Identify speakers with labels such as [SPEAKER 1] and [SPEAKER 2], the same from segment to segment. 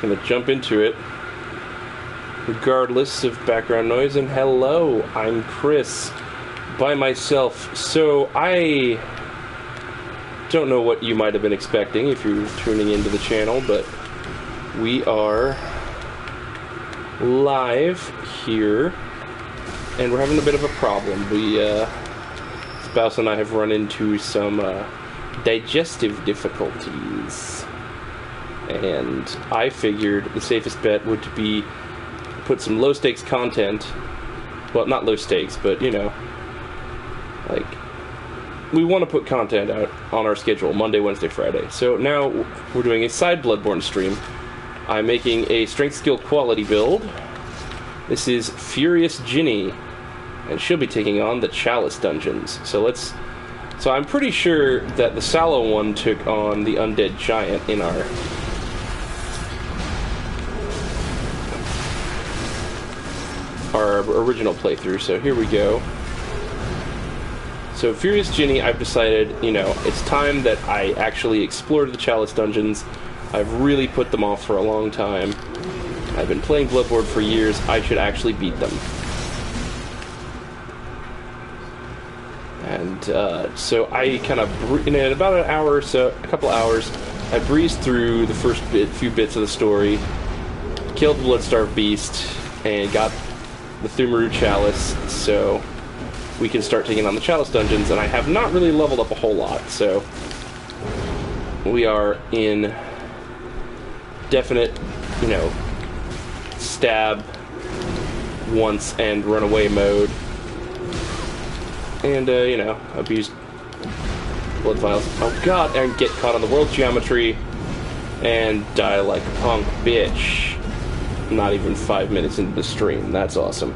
[SPEAKER 1] Gonna jump into it, regardless of background noise. And hello, I'm Chris, by myself. So I don't know what you might have been expecting if you're tuning into the channel, but we are live here, and we're having a bit of a problem. Spouse and I have run into some digestive difficulties, and I figured the safest bet would be put some low-stakes content. Well, not low stakes, but, you know, like, we want to put content out on our schedule, Monday, Wednesday, Friday. So now we're doing a side Bloodborne stream. I'm making a strength skill quality build. This is Furious Ginny, and she'll be taking on the Chalice dungeons. So I'm pretty sure that the Sallow one took on the Undead Giant in our original playthrough. So here we go. So Furious Ginny, I've decided, you know, it's time that I actually explored the Chalice dungeons. I've really put them off for a long time. I've been playing Bloodborne for years. I should actually beat them. And so I kind of, in about an hour or so, a couple hours, I breezed through the first few bits of the story, killed the Bloodstarved Beast, and got the Thumaru Chalice, so we can start taking on the Chalice dungeons. And I have not really leveled up a whole lot, so we are in definite, you know, stab once and run away mode, and you know, abuse blood vials. Oh god, and get caught on the world geometry and die like a punk bitch. Not even 5 minutes into the stream. That's awesome.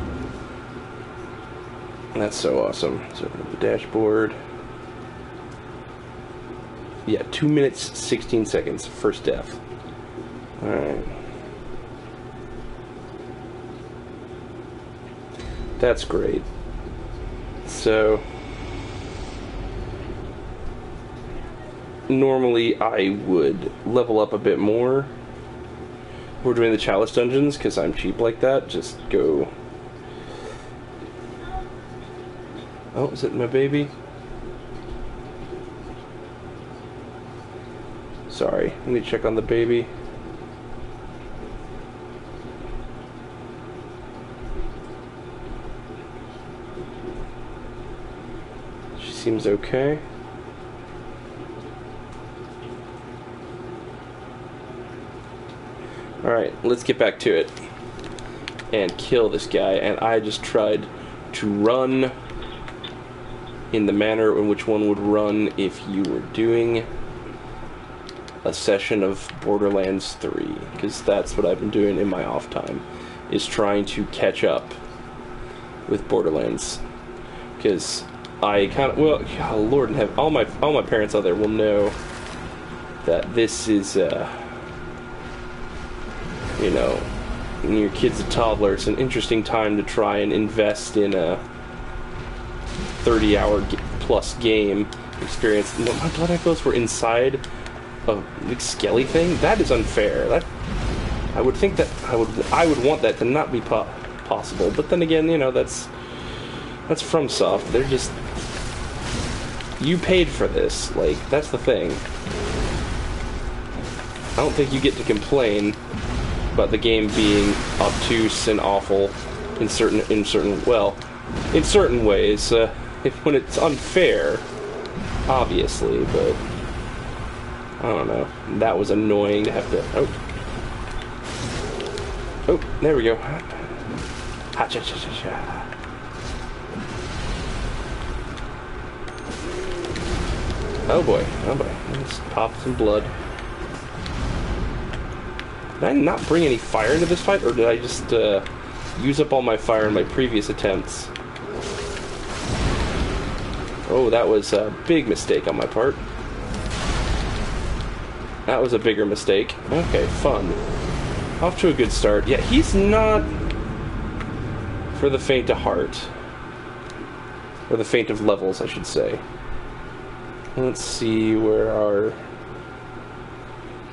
[SPEAKER 1] That's so awesome. So open up the dashboard. Yeah, 2 minutes 16 seconds. First death. Alright. That's great. So normally I would level up a bit more. We're doing the Chalice dungeons because I'm cheap like that. Just go. Oh, is it my baby? Sorry, let me check on the baby. She seems okay. Alright, let's get back to it and kill this guy. And I just tried to run in the manner in which one would run if you were doing a session of Borderlands 3, because that's what I've been doing in my off time, is trying to catch up with Borderlands. Because I kind of, well, oh, Lord in heaven, all my parents out there will know that this is you know, when your kid's a toddler, it's an interesting time to try and invest in a 30-hour plus game experience. No, my blood echoes were inside a big skelly thing? That is unfair. That, I would think that I would want that to not be possible. But then again, you know, that's FromSoft. They're just, you paid for this. Like, that's the thing. I don't think you get to complain about the game being obtuse and awful in certain ways. When it's unfair, obviously, but I don't know. That was annoying to have to. Oh, there we go. Ha cha cha cha cha. Oh boy, oh boy. Let's pop some blood. Did I not bring any fire into this fight, or did I just use up all my fire in my previous attempts? Oh, that was a big mistake on my part. That was a bigger mistake. Okay, fun. Off to a good start. Yeah, he's not for the faint of heart. Or the faint of levels, I should say. Let's see where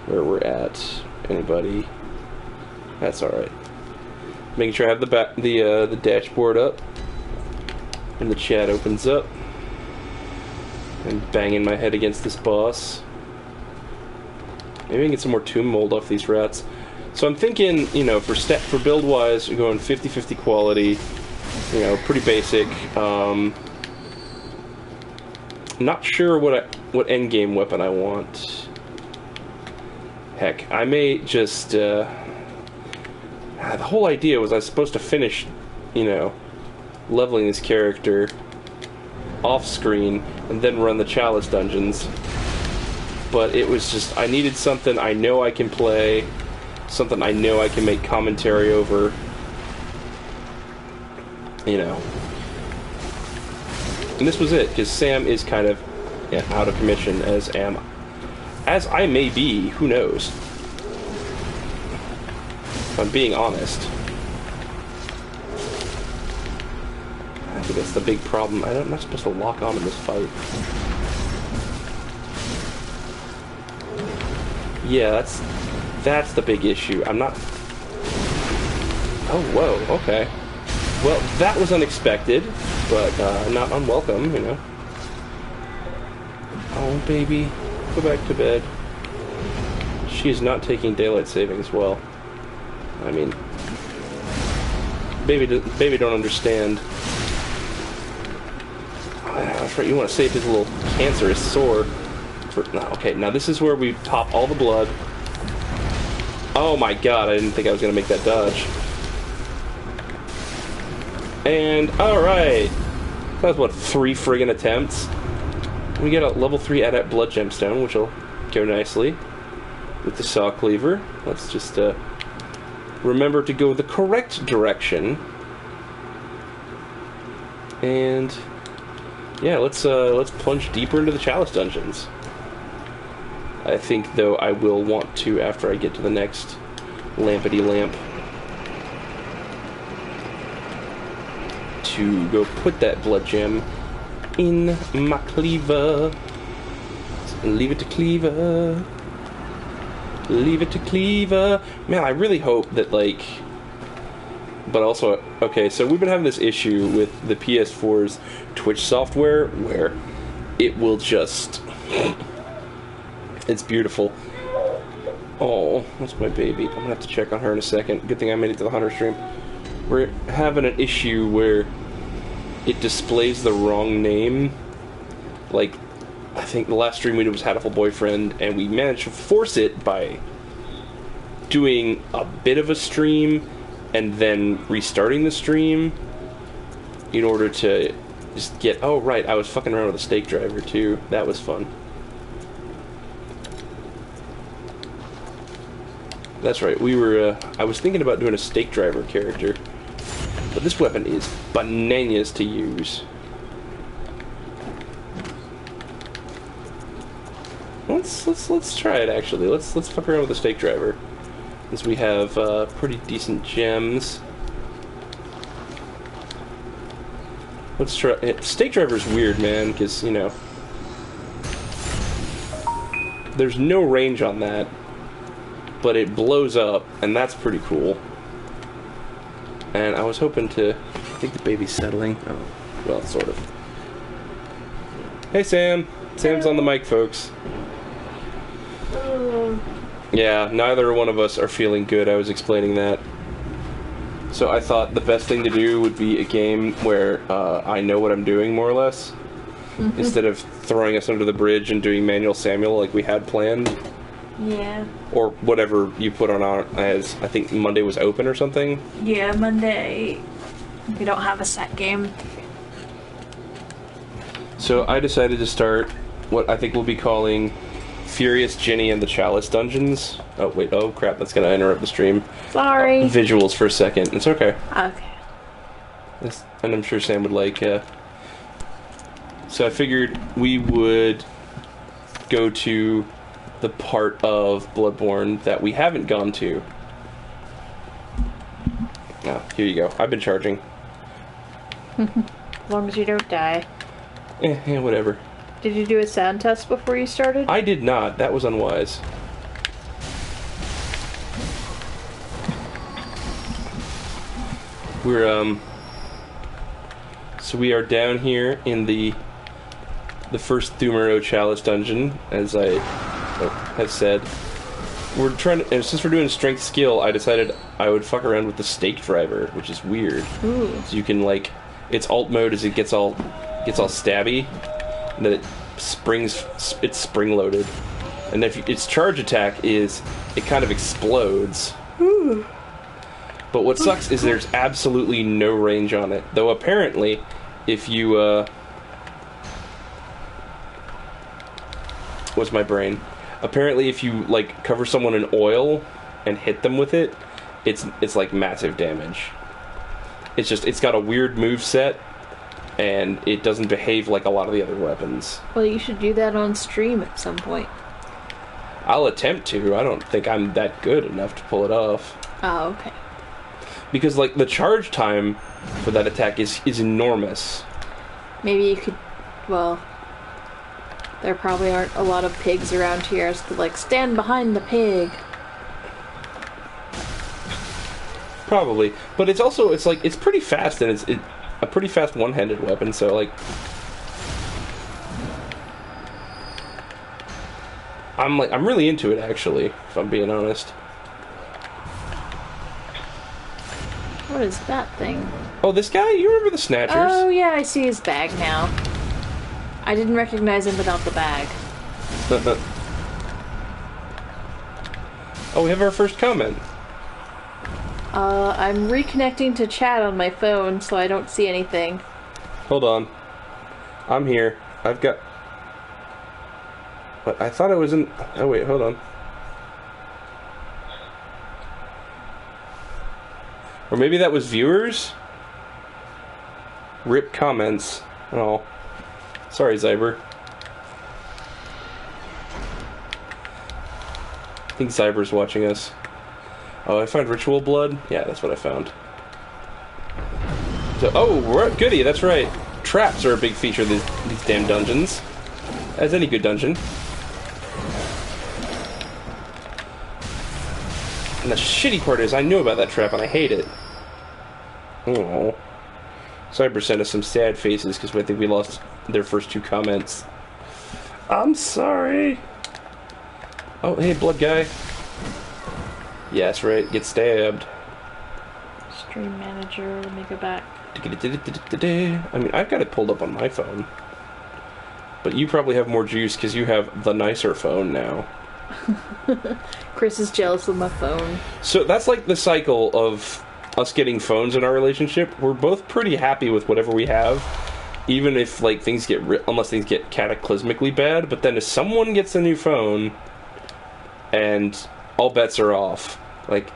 [SPEAKER 1] we're at. Anybody? That's alright. Making sure I have the dashboard up. And the chat opens up. And banging my head against this boss. Maybe I can get some more tomb mold off these rats. So I'm thinking, you know, for build wise, we're going 50-50 quality. You know, pretty basic. Not sure what end game weapon I want. Heck, I may just. The whole idea was I was supposed to finish, you know, leveling this character off screen and then run the Chalice dungeons. But it was just, I needed something I know I can play, something I know I can make commentary over, you know. And this was it, because Sam is kind of out of commission, as I may be, who knows. If I'm being honest. I think that's the big problem. I'm not supposed to lock on in this fight. Yeah, that's the big issue. I'm not... Oh, whoa, okay. Well, that was unexpected, but not unwelcome, you know. Oh, baby, go back to bed. She is not taking daylight savings well. I mean, baby don't understand. Oh, that's right, you want to save his little cancerous sore. Okay, now this is where we pop all the blood. Oh my god, I didn't think I was going to make that dodge. And, alright. That was, what, 3 friggin' attempts? We get a level 3 Adept Blood Gemstone, which will go nicely with the Saw Cleaver. Let's just remember to go the correct direction. And, yeah, let's plunge deeper into the Chalice dungeons. I think, though, I will want to after I get to the next lampity lamp to go put that blood gem in my cleaver. Leave it to cleaver. Leave it to cleaver. Man, I really hope that, like... But also, okay, so we've been having this issue with the PS4's Twitch software where it will just... It's beautiful. Oh, that's my baby. I'm gonna have to check on her in a second. Good thing I made it to the Hunter stream. We're having an issue where it displays the wrong name. Like, I think the last stream we did was Hatful Boyfriend, and we managed to force it by doing a bit of a stream and then restarting the stream in order to just get... Oh, right, I was fucking around with a stake driver, too. That was fun. That's right, we were, I was thinking about doing a stake driver character, but this weapon is bananas to use. Let's try it, actually. Let's fuck around with the stake driver, because we have, pretty decent gems. Let's try it. Stake driver's weird, man, because, you know, there's no range on that. But it blows up, and that's pretty cool. And I was hoping to... I think the baby's settling. Oh, well, sort of. Hey, Sam. Sam's on the mic, folks. Yeah, neither one of us are feeling good. I was explaining that. So I thought the best thing to do would be a game where I know what I'm doing, more or less. Instead of throwing us under the bridge and doing Manual Samuel like we had planned.
[SPEAKER 2] Yeah.
[SPEAKER 1] Or whatever you put on our, as I think Monday was open or something.
[SPEAKER 2] Yeah, Monday. We don't have a set game.
[SPEAKER 1] So I decided to start what I think we'll be calling Furious Ginny and the Chalice Dungeons. Oh wait, oh crap, that's gonna interrupt the stream.
[SPEAKER 2] Sorry.
[SPEAKER 1] Visuals for a second. It's okay.
[SPEAKER 2] Okay.
[SPEAKER 1] And I'm sure Sam would like. So I figured we would go to the part of Bloodborne that we haven't gone to. Oh, here you go. I've been charging.
[SPEAKER 2] As long as you don't die.
[SPEAKER 1] Yeah, whatever.
[SPEAKER 2] Did you do a sound test before you started?
[SPEAKER 1] I did not. That was unwise. So we are down here in the first Thumero Chalice dungeon, as I have said. We're trying to, and since we're doing strength skill, I decided I would fuck around with the stake driver, which is weird.
[SPEAKER 2] Ooh.
[SPEAKER 1] So you can, like, its alt mode is it gets all stabby, and then it's spring loaded, and if its charge attack is it kind of explodes.
[SPEAKER 2] Ooh.
[SPEAKER 1] But what sucks is there's absolutely no range on it. Though apparently, if you what's my brain? Apparently, if you like cover someone in oil and hit them with it, it's like massive damage. It's got a weird move set, and it doesn't behave like a lot of the other weapons.
[SPEAKER 2] Well, you should do that on stream at some point.
[SPEAKER 1] I'll attempt to. I don't think I'm that good enough to pull it off.
[SPEAKER 2] Oh, okay.
[SPEAKER 1] Because, like, the charge time for that attack is enormous.
[SPEAKER 2] Maybe you could, well, there probably aren't a lot of pigs around here, so like, stand behind the pig.
[SPEAKER 1] Probably. But it's also, it's pretty fast, and it's a pretty fast one-handed weapon, so, like... I'm really into it, actually, if I'm being honest.
[SPEAKER 2] What is that thing?
[SPEAKER 1] Oh, this guy? You remember the Snatchers?
[SPEAKER 2] Oh, yeah, I see his bag now. I didn't recognize him without the bag.
[SPEAKER 1] Oh, we have our first comment.
[SPEAKER 2] I'm reconnecting to chat on my phone, so I don't see anything.
[SPEAKER 1] Hold on. I'm here. I've got... But I thought it was in... Oh, wait, hold on. Or maybe that was viewers? Rip comments. Oh. Sorry, Zyber. I think Zyber's watching us. Oh, I found ritual blood? Yeah, that's what I found. So, oh, goody, that's right. Traps are a big feature of these damn dungeons. As any good dungeon. And the shitty part is, I knew about that trap and I hate it. Oh. Cyber sent us some sad faces because I think we lost their first two comments. I'm sorry. Oh, hey, blood guy. Yeah, that's right. Get stabbed.
[SPEAKER 2] Stream manager, let me go back.
[SPEAKER 1] I mean, I've got it pulled up on my phone. But you probably have more juice because you have the nicer phone now.
[SPEAKER 2] Chris is jealous of my phone.
[SPEAKER 1] So that's like the cycle of us getting phones in our relationship. We're both pretty happy with whatever we have, even if like things get unless things get cataclysmically bad. But then if someone gets a new phone, and all bets are off. Like,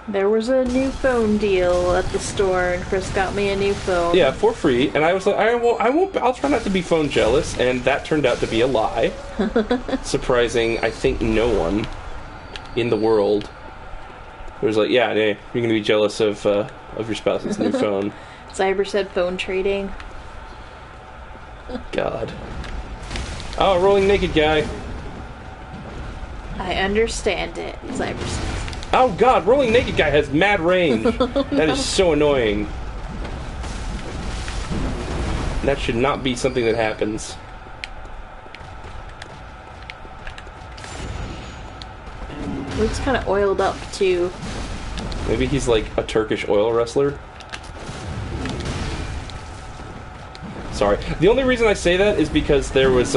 [SPEAKER 2] there was a new phone deal at the store, and Chris got me a new phone.
[SPEAKER 1] Yeah, for free. And I was like, I'll try not to be phone jealous. And that turned out to be a lie. Surprising, I think, no one in the world. It was like, yeah, you're gonna be jealous of your spouse's new phone.
[SPEAKER 2] Cyber said phone trading.
[SPEAKER 1] God. Oh, rolling naked guy.
[SPEAKER 2] I understand it, Cyber says.
[SPEAKER 1] Oh God, rolling naked guy has mad range. That is so annoying. That should not be something that happens.
[SPEAKER 2] Luke's kind of oiled up too.
[SPEAKER 1] Maybe he's like a Turkish oil wrestler. Sorry. The only reason I say that is because there was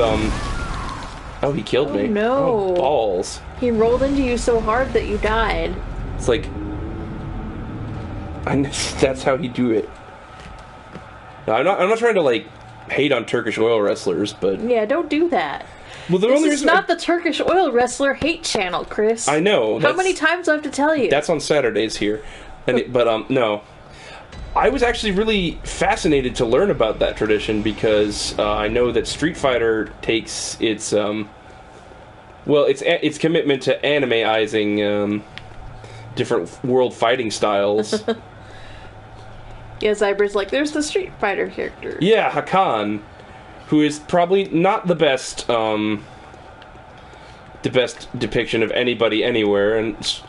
[SPEAKER 1] Oh, he killed me.
[SPEAKER 2] No.
[SPEAKER 1] Oh, balls.
[SPEAKER 2] He rolled into you so hard that you died.
[SPEAKER 1] It's like... that's how he do it. No, I'm not trying to, like, hate on Turkish oil wrestlers, but...
[SPEAKER 2] Yeah, don't do that.
[SPEAKER 1] Well, the
[SPEAKER 2] this
[SPEAKER 1] only
[SPEAKER 2] is
[SPEAKER 1] reason
[SPEAKER 2] not the Turkish oil wrestler hate channel, Chris.
[SPEAKER 1] I know.
[SPEAKER 2] How many times do I have to tell you?
[SPEAKER 1] That's on Saturdays here. But, no. I was actually really fascinated to learn about that tradition because I know that Street Fighter takes its, well, its commitment to anime-izing different world fighting styles.
[SPEAKER 2] Yeah, Zyber's like, there's the Street Fighter character.
[SPEAKER 1] Yeah, Hakan, who is probably not the best depiction of anybody anywhere, and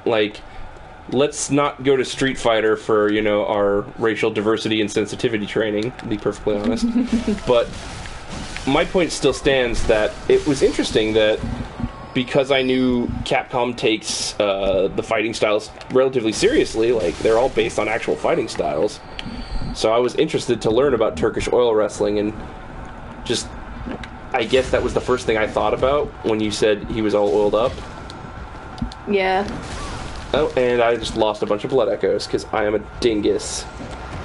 [SPEAKER 1] like let's not go to Street Fighter for, you know, our racial diversity and sensitivity training, to be perfectly honest. But my point still stands that it was interesting that because I knew Capcom takes the fighting styles relatively seriously, like, they're all based on actual fighting styles. So I was interested to learn about Turkish oil wrestling, and just, I guess that was the first thing I thought about when you said he was all oiled up.
[SPEAKER 2] Yeah.
[SPEAKER 1] Oh, and I just lost a bunch of blood echoes, because I am a dingus.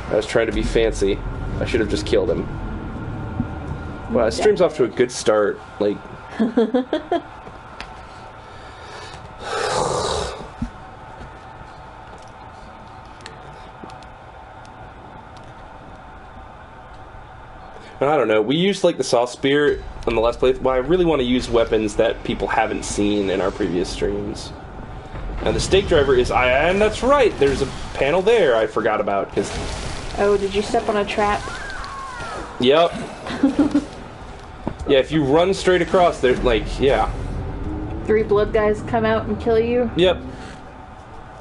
[SPEAKER 1] I was trying to be fancy. I should have just killed him. Wow, this stream's off to a good start. Like... I don't know. We used, like, the soft spear on the last play. Well, I really want to use weapons that people haven't seen in our previous streams. And the stake driver is... and that's right! There's a panel there I forgot about, because...
[SPEAKER 2] Oh, did you step on a trap?
[SPEAKER 1] Yep. Yeah, if you run straight across, there, like, yeah.
[SPEAKER 2] 3 blood guys come out and kill you?
[SPEAKER 1] Yep.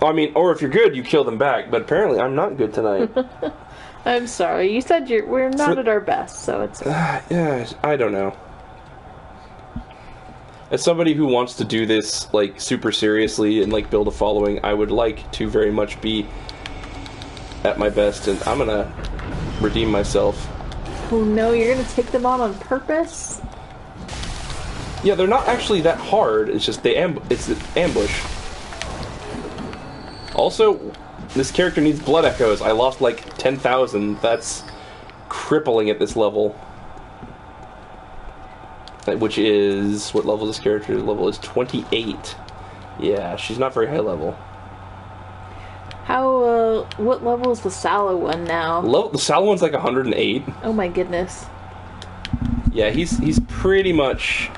[SPEAKER 1] I mean, or if you're good, you kill them back, but apparently I'm not good tonight.
[SPEAKER 2] I'm sorry. You said we're not at our best, so it's...
[SPEAKER 1] yeah, I don't know. As somebody who wants to do this, like, super seriously and, like, build a following, I would like to very much be at my best, and I'm gonna redeem myself.
[SPEAKER 2] Oh no, you're gonna take them on purpose?
[SPEAKER 1] Yeah, they're not actually that hard, it's just it's an ambush. Also, this character needs blood echoes. I lost like 10,000. That's crippling at this level. Which is... what level is this character? Level is 28. Yeah, she's not very high level.
[SPEAKER 2] How, what level is the Sallow one now?
[SPEAKER 1] The Sallow one's like 108.
[SPEAKER 2] Oh my goodness.
[SPEAKER 1] Yeah, he's pretty much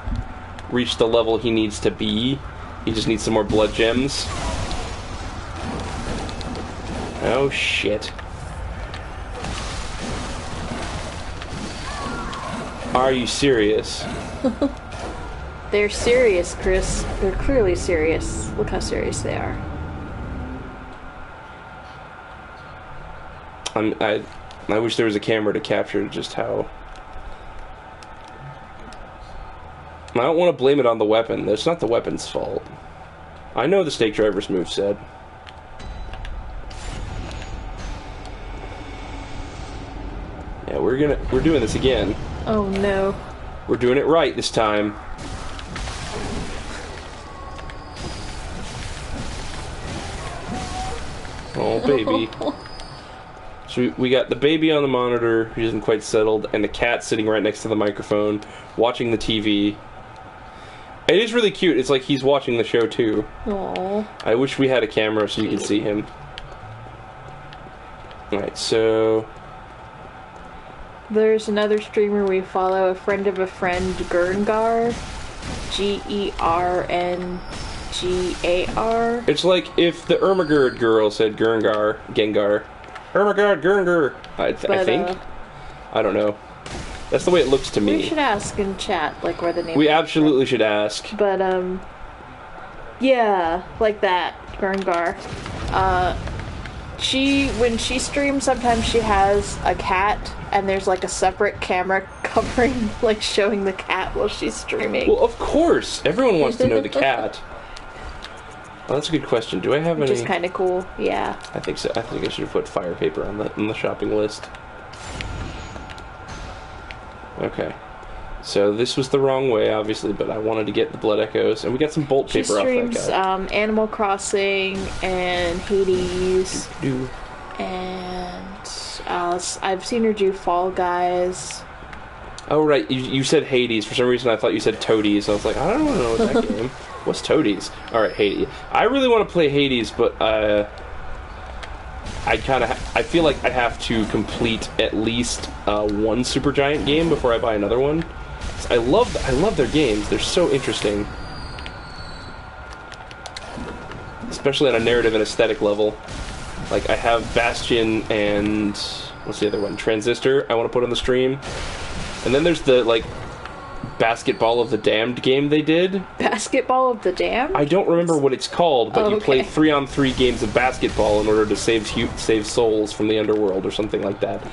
[SPEAKER 1] reached the level he needs to be. He just needs some more blood gems. Oh, shit. Are you serious?
[SPEAKER 2] They're serious, Chris. They're clearly serious. Look how serious they are.
[SPEAKER 1] I wish there was a camera to capture just how... I don't want to blame it on the weapon. It's not the weapon's fault. I know the stake driver's moveset. Yeah, we're doing this again.
[SPEAKER 2] Oh no.
[SPEAKER 1] We're doing it right this time. Oh, baby. So we got the baby on the monitor who isn't quite settled, and the cat sitting right next to the microphone, watching the TV. It is really cute. It's like he's watching the show too.
[SPEAKER 2] Aww.
[SPEAKER 1] I wish we had a camera so you could see him. Alright, so...
[SPEAKER 2] There's another streamer we follow, a friend of a friend, Gerngar. Gerngar.
[SPEAKER 1] It's like if the Ermagerd girl said Gengar. Ermagerd, Gerngar. I think. I don't know. That's the way it looks to me.
[SPEAKER 2] We should ask in chat, like, where the name
[SPEAKER 1] We absolutely should ask.
[SPEAKER 2] But, yeah, like that, Gerngar. When she streams, sometimes she has a cat, and there's, like, a separate camera covering, like, showing the cat while she's streaming.
[SPEAKER 1] Well, of course! Everyone wants to know the cat. Well, that's a good question. Do I have any...
[SPEAKER 2] Which is kind of cool, yeah.
[SPEAKER 1] I think so. I think I should have put fire paper on the shopping list. Okay. So this was the wrong way, obviously, but I wanted to get the blood echoes, and we got some bolt paper off that guy.
[SPEAKER 2] She streams Animal Crossing and Hades, and I've seen her do Fall Guys.
[SPEAKER 1] Oh right, you said Hades. For some reason, I thought you said Toadies. I was like, I don't know that game. What's Toadies? All right, Hades. I really want to play Hades, but I feel like I have to complete at least one Supergiant game before I buy another one. I love their games. They're so interesting, especially on a narrative and aesthetic level. Like I have Bastion and what's the other one? Transistor. I want to put on the stream, and then there's the like Basketball of the Damned game they did.
[SPEAKER 2] Basketball of the Damned?
[SPEAKER 1] I don't remember what it's called, but you play
[SPEAKER 2] okay.
[SPEAKER 1] 3-on-3 games of basketball in order to save souls from the underworld or something like that.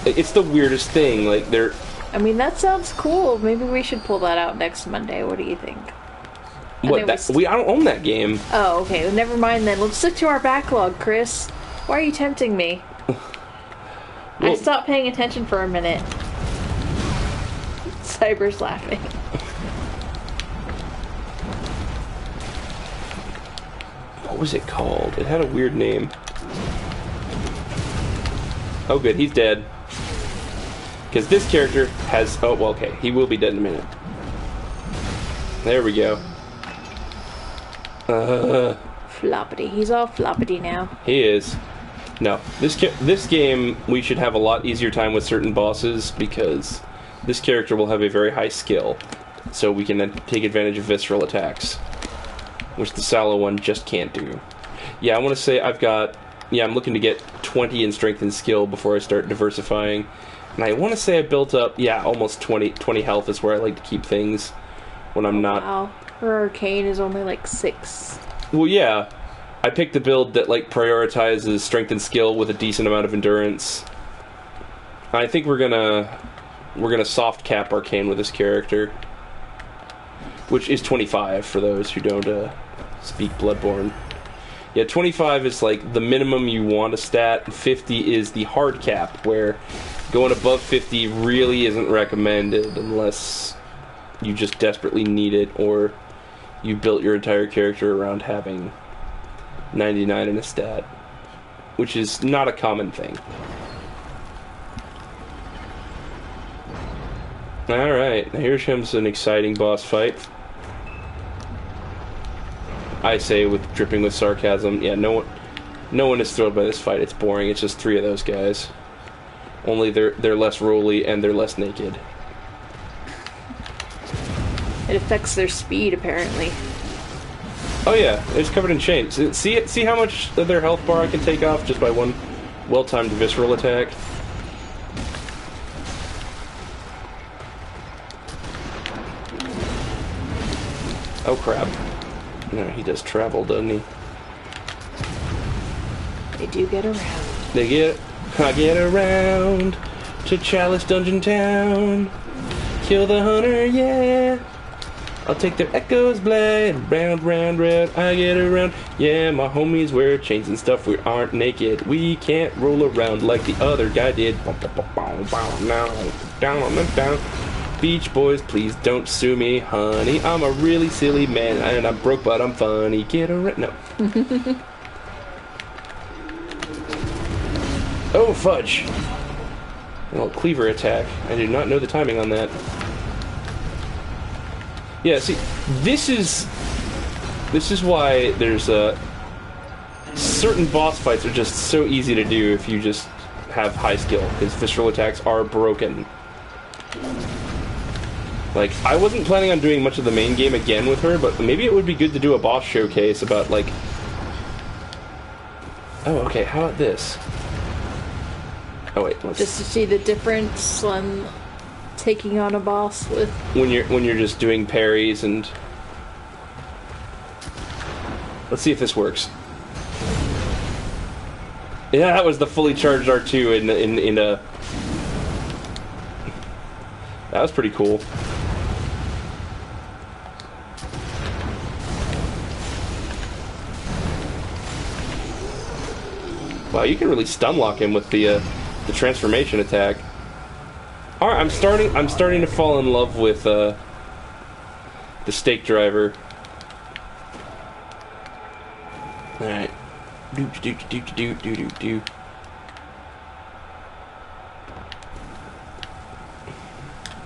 [SPEAKER 1] It's the weirdest thing. Like they're.
[SPEAKER 2] I mean, that sounds cool. Maybe we should pull that out next Monday. What do you think?
[SPEAKER 1] What? I don't own that game.
[SPEAKER 2] Oh, okay. Well, never mind then. Let's stick to our backlog, Chris. Why are you tempting me?
[SPEAKER 1] Well,
[SPEAKER 2] I stopped paying attention for a minute. Cyber's laughing.
[SPEAKER 1] What was it called? It had a weird name. Oh, good. He's dead. Because this character has... Oh, well, okay. He will be dead in a minute. There we go.
[SPEAKER 2] Floppity. He's all floppity now.
[SPEAKER 1] He is. No. This game, we should have a lot easier time with certain bosses because this character will have a very high skill. So we can then take advantage of visceral attacks. Which the Sallow one just can't do. Yeah, I want to say I've got... Yeah, I'm looking to get 20 in strength and skill before I start diversifying. And I want to say I built up, yeah, almost 20 health is where I like to keep things when I'm not...
[SPEAKER 2] Wow. Her arcane is only like 6.
[SPEAKER 1] Well, yeah. I picked a build that, like, prioritizes strength and skill with a decent amount of endurance. I think we're gonna soft cap arcane with this character. Which is 25, for those who don't speak Bloodborne. Yeah, 25 is, like, the minimum you want a stat, and 50 is the hard cap, where going above 50 really isn't recommended unless you just desperately need it, or you built your entire character around having 99 in a stat, which is not a common thing. Alright, here comes an exciting boss fight. I say with dripping with sarcasm, yeah, no one is thrilled by this fight. It's boring. It's just 3 of those guys. Only they're less rolly and they're less naked.
[SPEAKER 2] It affects their speed, apparently.
[SPEAKER 1] Oh yeah, it's covered in chains. See how much of their health bar I can take off just by one well-timed visceral attack? Oh crap. No, he does travel, doesn't he?
[SPEAKER 2] They do get around.
[SPEAKER 1] I get around to Chalice Dungeon Town. Kill the hunter, yeah. I'll take their echoes blade. Round, round, round, I get around. Yeah, my homies wear chains and stuff. We aren't naked. We can't roll around like the other guy did. Now, down on the down. Beach Boys, please don't sue me, honey. I'm a really silly man, and I'm broke, but I'm funny. Get around. No. Oh, fudge. A little cleaver attack. I do not know the timing on that. Yeah, see, this is why there's certain boss fights are just so easy to do if you just have high skill, because visceral attacks are broken. Like, I wasn't planning on doing much of the main game again with her, but maybe it would be good to do a boss showcase about, like... Oh, okay, how about this? Oh, wait, let's...
[SPEAKER 2] Just to see the difference on taking on a boss with...
[SPEAKER 1] When you're just doing parries and... Let's see if this works. Yeah, that was the fully charged R2 in a... That was pretty cool. Wow, you can really stun lock him with the transformation attack. All right, I'm starting to fall in love with the stake driver. All right, do.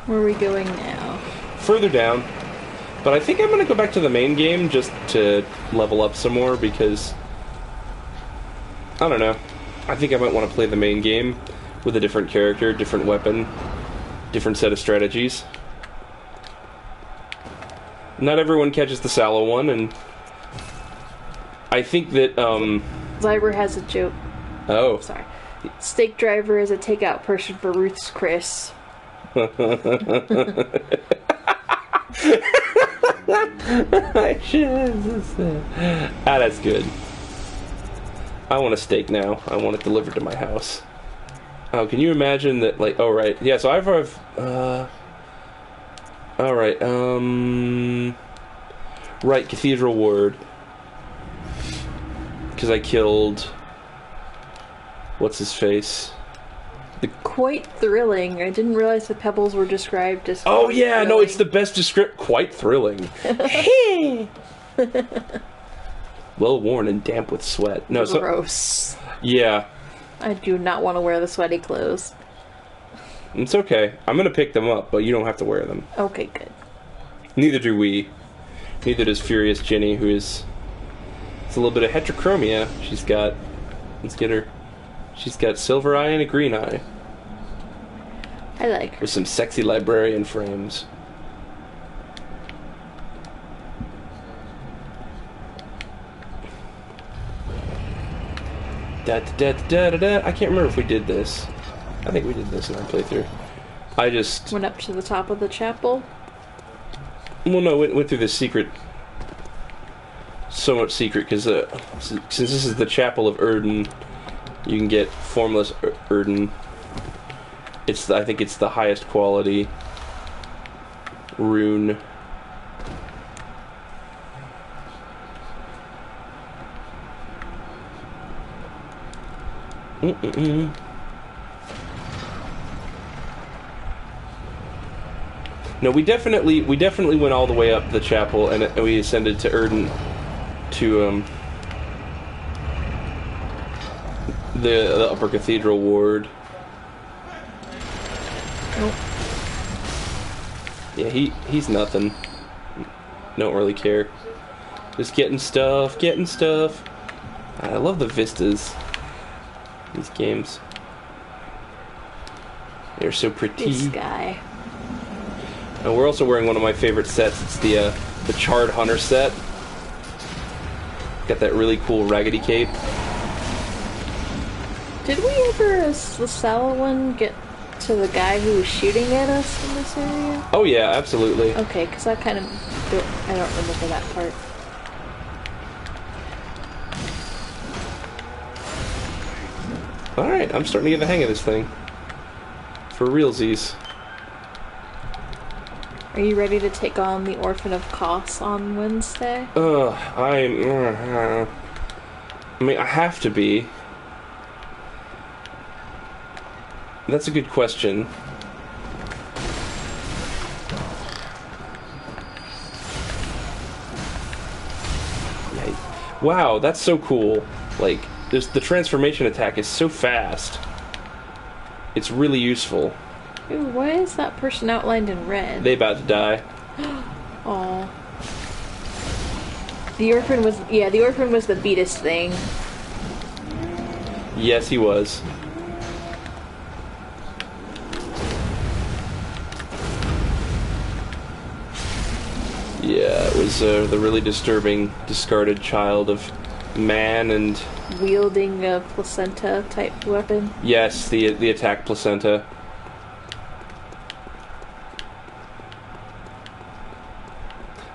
[SPEAKER 2] Where are we going now?
[SPEAKER 1] Further down, but I think I'm gonna go back to the main game just to level up some more because. I don't know. I think I might want to play the main game with a different character, different weapon, different set of strategies. Not everyone catches the Sallow one, and I think that,
[SPEAKER 2] Zyber has a joke.
[SPEAKER 1] Oh.
[SPEAKER 2] Sorry. Stake driver is a takeout person for Ruth's Chris.
[SPEAKER 1] Ah, that's good. I want a steak now. I want it delivered to my house. Oh, can you imagine that, like, oh, right. Yeah, so I've alright, right, Cathedral Ward. Because I killed... What's his face?
[SPEAKER 2] Quite thrilling. I didn't realize the pebbles were described as...
[SPEAKER 1] Oh, yeah,
[SPEAKER 2] thrilling.
[SPEAKER 1] no, it's the best descript. Quite thrilling. Well worn and damp with sweat. No,
[SPEAKER 2] gross.
[SPEAKER 1] Yeah.
[SPEAKER 2] I do not want to wear the sweaty clothes.
[SPEAKER 1] It's okay. I'm gonna pick them up, but you don't have to wear them.
[SPEAKER 2] Okay, good.
[SPEAKER 1] Neither do we. Neither does Furious Ginny, who is... It's a little bit of heterochromia. She's got... Let's get her... She's got silver eye and a green eye.
[SPEAKER 2] I like her.
[SPEAKER 1] With some sexy librarian frames. Da da da da da da. I can't remember if we did this. I think we did this in our playthrough. I just...
[SPEAKER 2] Went up to the top of the chapel?
[SPEAKER 1] Well, no, went through the secret... So much secret, because since this is the Chapel of Erden, you can get Formless Erden. I think it's the highest quality rune. No, we definitely went all the way up the chapel, and we ascended to Erden, to the upper cathedral ward.
[SPEAKER 2] Nope.
[SPEAKER 1] Yeah, he's nothing. Don't really care. Just getting stuff. I love the vistas. These games. They're so pretty.
[SPEAKER 2] This guy.
[SPEAKER 1] And we're also wearing one of my favorite sets. It's the Charred Hunter set. Got that really cool raggedy cape.
[SPEAKER 2] Did we ever, as the Sala one, get to the guy who was shooting at us in this area?
[SPEAKER 1] Oh yeah, absolutely.
[SPEAKER 2] Okay, because I don't remember that part.
[SPEAKER 1] Alright, I'm starting to get the hang of this thing. For realsies.
[SPEAKER 2] Are you ready to take on the Orphan of Kos on Wednesday?
[SPEAKER 1] I mean, I have to be. That's a good question. Wow, that's so cool. Like, the transformation attack is so fast. It's really useful.
[SPEAKER 2] Ooh, why is that person outlined in red?
[SPEAKER 1] They about to die.
[SPEAKER 2] Aw. The Orphan was the beatest thing.
[SPEAKER 1] Yes, he was. Yeah, it was the really disturbing, discarded child of man and...
[SPEAKER 2] Wielding a placenta-type weapon?
[SPEAKER 1] Yes, the attack placenta.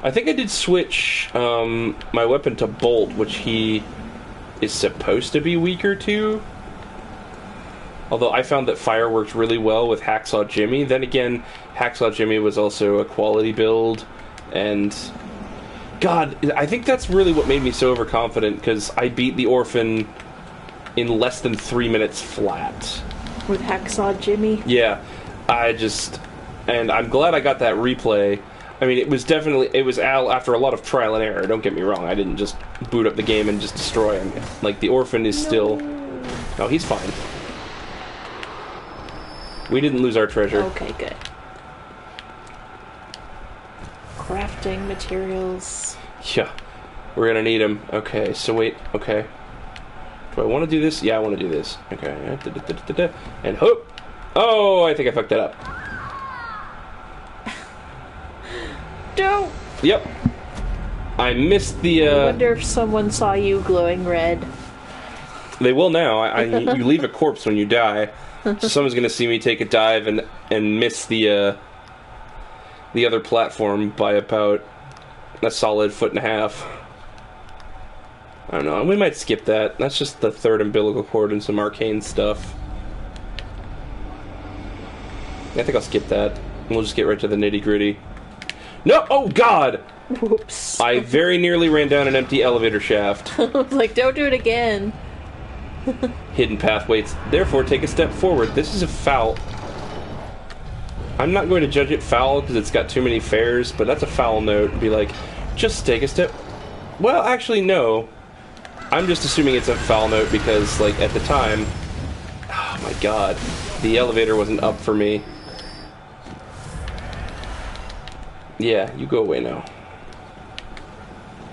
[SPEAKER 1] I think I did switch my weapon to Bolt, which he is supposed to be weaker to. Although I found that fire worked really well with Hacksaw Jimmy. Then again, Hacksaw Jimmy was also a quality build, and... God, I think that's really what made me so overconfident, because I beat the Orphan in less than 3 minutes flat.
[SPEAKER 2] With Hacksaw Jimmy?
[SPEAKER 1] Yeah, and I'm glad I got that replay. I mean, it was after a lot of trial and error, don't get me wrong. I didn't just boot up the game and just destroy him. Like, the Orphan is still... No, he's fine. We didn't lose our treasure.
[SPEAKER 2] Okay, good. Crafting materials.
[SPEAKER 1] Yeah, we're gonna need them. Okay, so wait, okay. Do I want to do this? Yeah, I want to do this. Okay, and hoop! Oh, I think I fucked that up.
[SPEAKER 2] Don't!
[SPEAKER 1] Yep. I missed the,
[SPEAKER 2] I wonder if someone saw you glowing red.
[SPEAKER 1] They will now. You leave a corpse when you die. So someone's going to see me take a dive and miss the other platform by about a solid 1.5 feet. I don't know. We might skip that. That's just the third umbilical cord and some arcane stuff. I think I'll skip that. We'll just get right to the nitty-gritty. No! Oh, God!
[SPEAKER 2] Whoops.
[SPEAKER 1] I very nearly ran down an empty elevator shaft.
[SPEAKER 2] I was like, don't do it again.
[SPEAKER 1] Hidden path waits. Therefore, take a step forward. This is a foul. I'm not going to judge it foul because it's got too many fares, but that's a foul note. Be like, just take a step. Well, actually, no. I'm just assuming it's a foul note because, like, at the time... Oh, my God. The elevator wasn't up for me. Yeah, you go away now.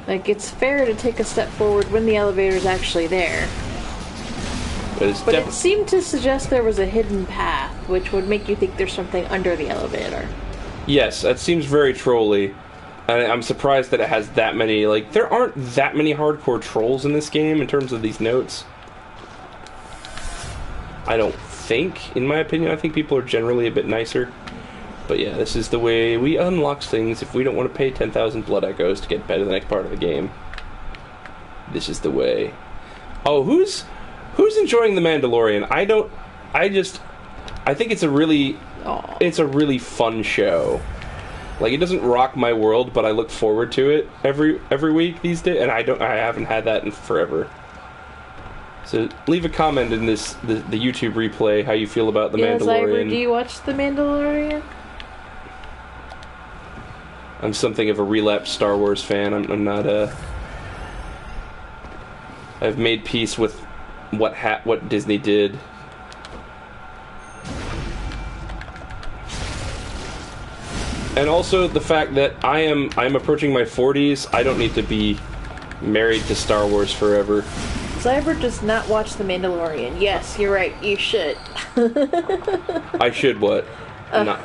[SPEAKER 2] Like, it's fair to take a step forward when the elevator's actually there. But it seemed to suggest there was a hidden path, which would make you think there's something under the elevator.
[SPEAKER 1] Yes, that seems very trolly. And I'm surprised that it has that many, like, there aren't that many hardcore trolls in this game in terms of these notes. I don't think, in my opinion. I think people are generally a bit nicer. But yeah, this is the way we unlock things if we don't want to pay 10,000 blood echoes to get better the next part of the game. This is the way. Oh, who's enjoying The Mandalorian? I think it's a really fun show. Like, it doesn't rock my world, but I look forward to it every week these days, and I haven't had that in forever. So leave a comment in the YouTube replay how you feel about The Mandalorian.
[SPEAKER 2] Do you watch The Mandalorian?
[SPEAKER 1] I'm something of a relapsed Star Wars fan. I'm not I've made peace with what Disney did. And also the fact that I'm approaching my 40s. I don't need to be married to Star Wars forever.
[SPEAKER 2] Zyber does not watch The Mandalorian. Yes, you're right. You should.
[SPEAKER 1] I should what? Not.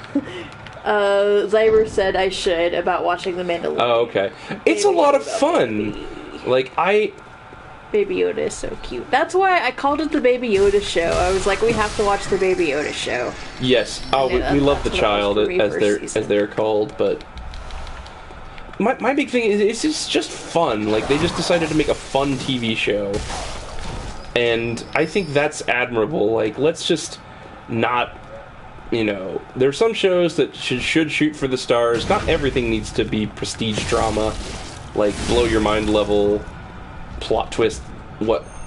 [SPEAKER 2] Zyber said I should about watching The Mandalorian.
[SPEAKER 1] Oh, okay. It's a lot of fun. Like,
[SPEAKER 2] Baby Yoda is so cute. That's why I called it the Baby Yoda show. I was like, we have to watch the Baby Yoda show.
[SPEAKER 1] Yes. Oh, we love the child as they're called, but my big thing is it's just fun. Like, they just decided to make a fun TV show. And I think that's admirable. Like, let's just not, there's some shows that should shoot for the stars. Not everything needs to be prestige drama, like blow your mind level plot twist,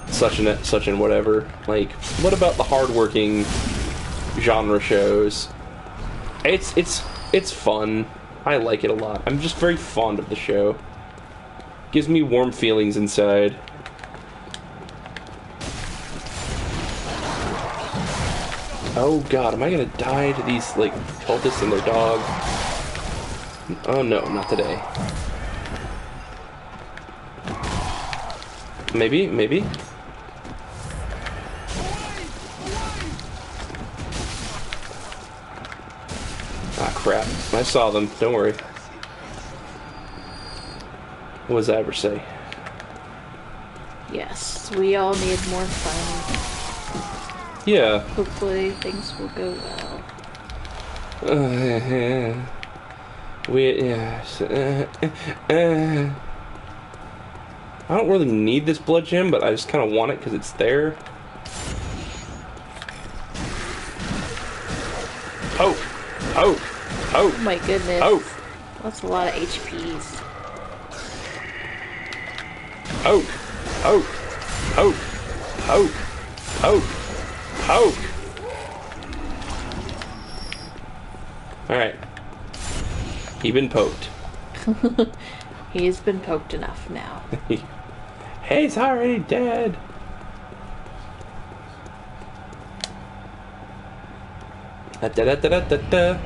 [SPEAKER 1] such and whatever. Like, what about the hardworking genre shows? It's fun. I like it a lot. I'm just very fond of the show. Gives me warm feelings inside. Oh God, am I gonna die to these, like, cultists and their dog? Oh no, not today. Maybe. Ah, crap. I saw them. Don't worry. What does Abra say?
[SPEAKER 2] Yes, we all need more fun.
[SPEAKER 1] Yeah.
[SPEAKER 2] Hopefully things will go well.
[SPEAKER 1] I don't really need this blood gem, but I just kind of want it because it's there.
[SPEAKER 2] Oh my goodness.
[SPEAKER 1] Oh.
[SPEAKER 2] That's a lot of HPs.
[SPEAKER 1] Alright. He's been poked.
[SPEAKER 2] He's been poked enough now.
[SPEAKER 1] He's already dead. Da-da-da-da-da-da.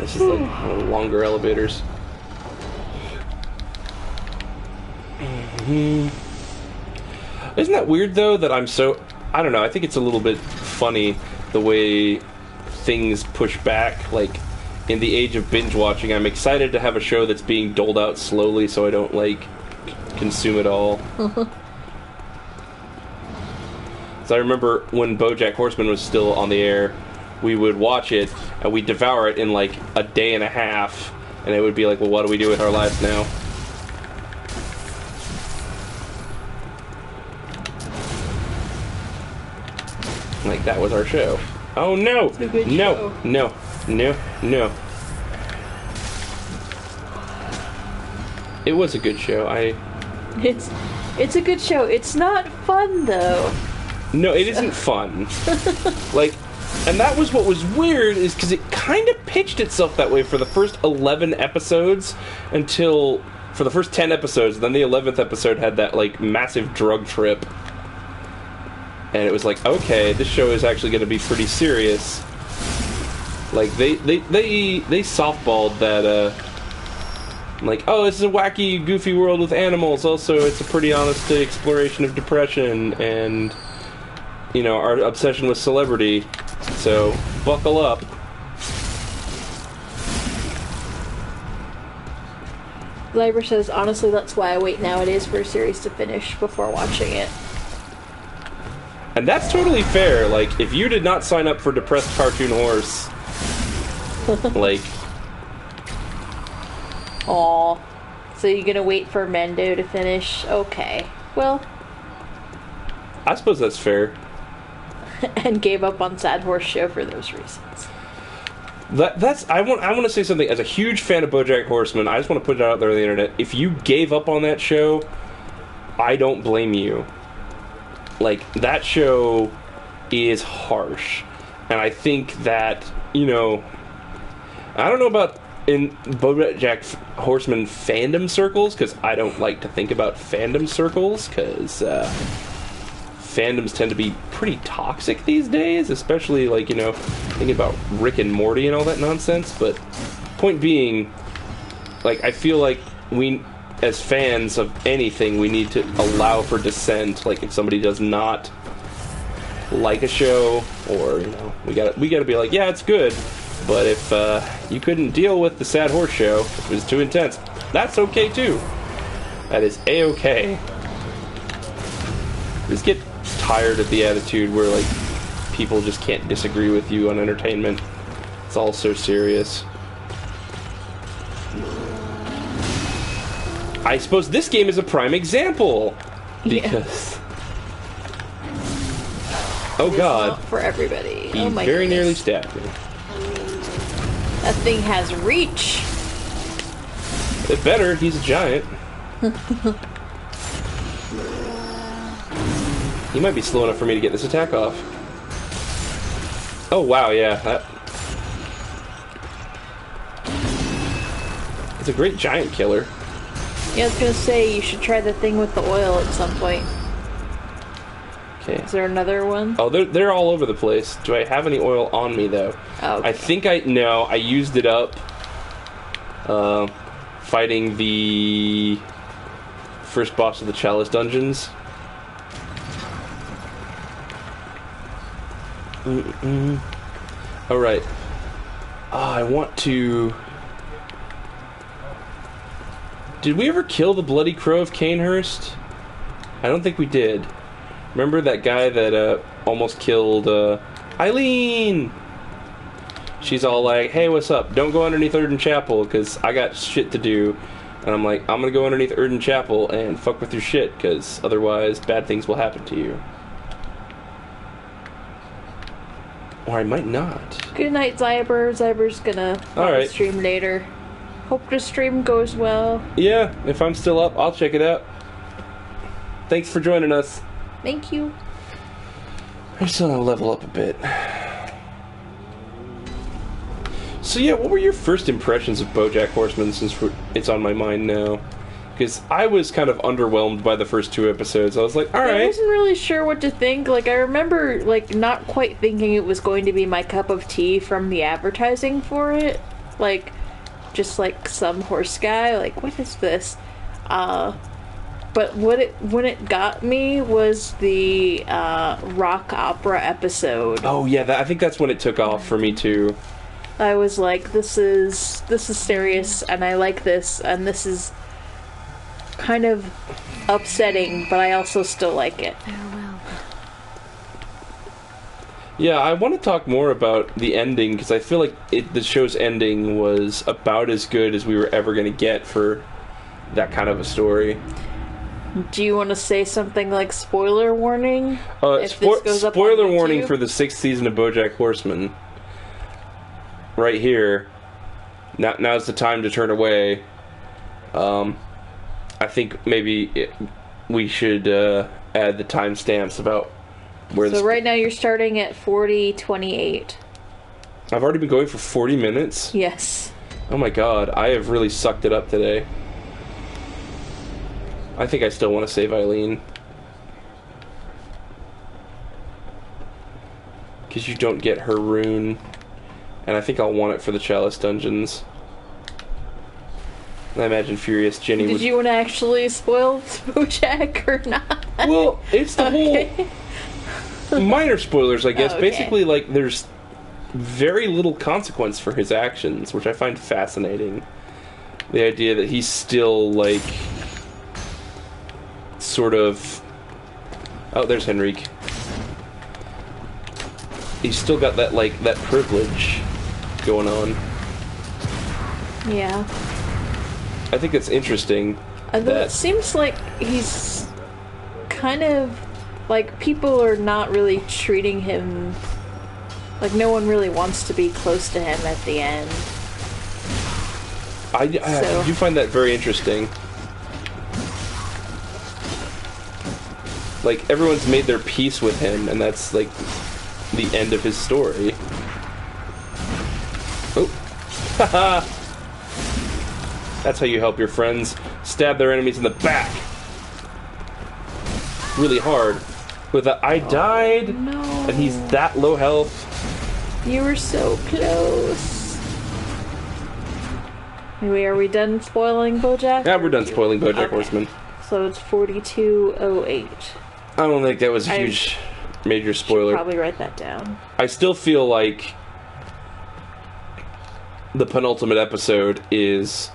[SPEAKER 1] This is like one of the longer elevators. Isn't that weird though that I don't know, I think it's a little bit funny the way things push back. Like, in the age of binge watching, I'm excited to have a show that's being doled out slowly so I don't, like, consume it all. So I remember when Bojack Horseman was still on the air, we would watch it, and we'd devour it in, like, a day and a half, and it would be like, well, what do we do with our lives now? Like, that was our show. Oh, no! No, no, no, no. It was a good show.
[SPEAKER 2] It's a good show. It's not fun, though.
[SPEAKER 1] No, it isn't fun. Like, and that was what was weird, is because it kind of pitched itself that way for the first 11 episodes until, for the first 10 episodes, then the 11th episode had that, like, massive drug trip. And it was like, okay, this show is actually going to be pretty serious. Like, they softballed that, like, oh, this is a wacky, goofy world with animals. Also, it's a pretty honest exploration of depression and, you know, our obsession with celebrity. So, buckle up.
[SPEAKER 2] Liber says, honestly, that's why I wait nowadays for a series to finish before watching it.
[SPEAKER 1] And that's totally fair. Like, if you did not sign up for Depressed Cartoon Horse, like...
[SPEAKER 2] Aw. So you're gonna wait for Mendo to finish? Okay. Well...
[SPEAKER 1] I suppose that's fair.
[SPEAKER 2] And gave up on Sad Horse Show for those reasons.
[SPEAKER 1] I want to say something. As a huge fan of Bojack Horseman, I just want to put it out there on the internet. If you gave up on that show, I don't blame you. Like, that show is harsh. And I think that, you know... I don't know about in Bojack Horseman fandom circles, because I don't like to think about fandom circles, because fandoms tend to be pretty toxic these days, especially, like, you know, thinking about Rick and Morty and all that nonsense. But point being, like, I feel like we... as fans of anything, we need to allow for dissent. Like, if somebody does not like a show, or, you know, we gotta be like, yeah, it's good, but if you couldn't deal with the Sad Horse Show, if it was too intense, that's okay too. That is a-okay. Just get tired of the attitude where, like, people just can't disagree with you on entertainment. It's all so serious. I suppose this game is a prime example, because... Yeah. Oh god.
[SPEAKER 2] Not for everybody.
[SPEAKER 1] He
[SPEAKER 2] oh my
[SPEAKER 1] very
[SPEAKER 2] goodness.
[SPEAKER 1] nearly stabbed me.
[SPEAKER 2] That thing has reach.
[SPEAKER 1] It better, he's a giant. He might be slow enough for me to get this attack off. Oh wow, yeah, that... It's a great giant killer.
[SPEAKER 2] Yeah, I was gonna say, you should try the thing with the oil at some point.
[SPEAKER 1] Okay.
[SPEAKER 2] Is there another one?
[SPEAKER 1] Oh, they're all over the place. Do I have any oil on me, though?
[SPEAKER 2] Oh, okay.
[SPEAKER 1] I think no, I used it up fighting the first boss of the Chalice dungeons. Alright. I want to... Did we ever kill the Bloody Crow of Canehurst? I don't think we did. Remember that guy that almost killed Eileen? She's all like, hey, what's up? Don't go underneath Erden Chapel, because I got shit to do. And I'm like, I'm going to go underneath Erden Chapel and fuck with your shit, because otherwise bad things will happen to you. Or I might not.
[SPEAKER 2] Good night, Zyber. Zyber's gonna stream later. Hope the stream goes well.
[SPEAKER 1] Yeah, if I'm still up, I'll check it out. Thanks for joining us.
[SPEAKER 2] Thank you.
[SPEAKER 1] I'm still gonna level up a bit. So yeah, what were your first impressions of Bojack Horseman, since it's on my mind now? Because I was kind of underwhelmed by the first 2 episodes. I was like, alright.
[SPEAKER 2] I wasn't really sure what to think. Like, I remember, like, not quite thinking it was going to be my cup of tea from the advertising for it. Like, just like some horse guy. Like, what is this? But when it got me was the rock opera episode.
[SPEAKER 1] Oh yeah, I think that's when it took off for me too.
[SPEAKER 2] I was like, this is serious, and I like this, and this is kind of upsetting, but I also still like it.
[SPEAKER 3] Farewell.
[SPEAKER 1] Yeah, I want to talk more about the ending, because I feel like the show's ending was about as good as we were ever going to get for that kind of a story.
[SPEAKER 2] Do you want to say something like spoiler warning? If this goes up on
[SPEAKER 1] spoiler warning
[SPEAKER 2] YouTube?
[SPEAKER 1] for the 6th season of Bojack Horseman. Right here. Now's the time to turn away. I think maybe we should add the timestamps about where
[SPEAKER 2] So right now you're starting at 40:28.
[SPEAKER 1] I've already been going for 40 minutes?
[SPEAKER 2] Yes.
[SPEAKER 1] Oh my god, I have really sucked it up today. I think I still want to save Eileen. Because you don't get her rune. And I think I'll want it for the Chalice dungeons. And I imagine Furious Ginny would...
[SPEAKER 2] Did you want to actually spoil Bojack or not?
[SPEAKER 1] Well, it's the
[SPEAKER 2] Okay.
[SPEAKER 1] whole... minor spoilers, I guess.
[SPEAKER 2] Oh, okay.
[SPEAKER 1] Basically, like, there's very little consequence for his actions, which I find fascinating. The idea that he's still, like... sort of... Oh, there's Henrique. He's still got that, like, that privilege going on.
[SPEAKER 2] Yeah.
[SPEAKER 1] I think it's interesting
[SPEAKER 2] Although
[SPEAKER 1] that...
[SPEAKER 2] it seems like he's kind of... like, people are not really treating him... like, no one really wants to be close to him at the end.
[SPEAKER 1] I
[SPEAKER 2] So-
[SPEAKER 1] do find that very interesting. Like, everyone's made their peace with him, and that's, like, the end of his story. Oh. Haha! That's how you help your friends. Stab their enemies in the back. Really hard. With a, I died,
[SPEAKER 2] No.
[SPEAKER 1] and he's that low health.
[SPEAKER 2] You were so close. Anyway, are we done spoiling Bojack?
[SPEAKER 1] Yeah, we're done spoiling Bojack
[SPEAKER 2] Okay.
[SPEAKER 1] Horseman.
[SPEAKER 2] So it's 42:08.
[SPEAKER 1] I don't think that was a huge, major spoiler.
[SPEAKER 2] Probably write that down.
[SPEAKER 1] I still feel like the penultimate episode is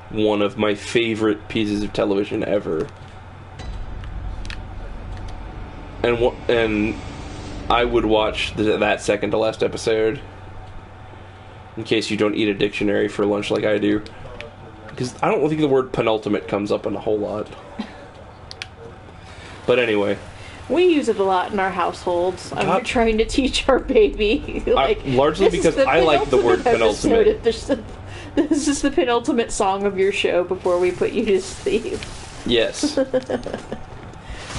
[SPEAKER 1] one of my favorite pieces of television ever. And I would watch that second to last episode. In case you don't eat a dictionary for lunch like I do. Because I don't think the word penultimate comes up in a whole lot. But anyway.
[SPEAKER 2] We use it a lot in our households. I'm
[SPEAKER 1] God.
[SPEAKER 2] trying to teach our baby.
[SPEAKER 1] Largely
[SPEAKER 2] this is
[SPEAKER 1] because
[SPEAKER 2] the
[SPEAKER 1] I like the word penultimate.
[SPEAKER 2] episode. This is the penultimate song of your show before we put you to sleep.
[SPEAKER 1] Yes.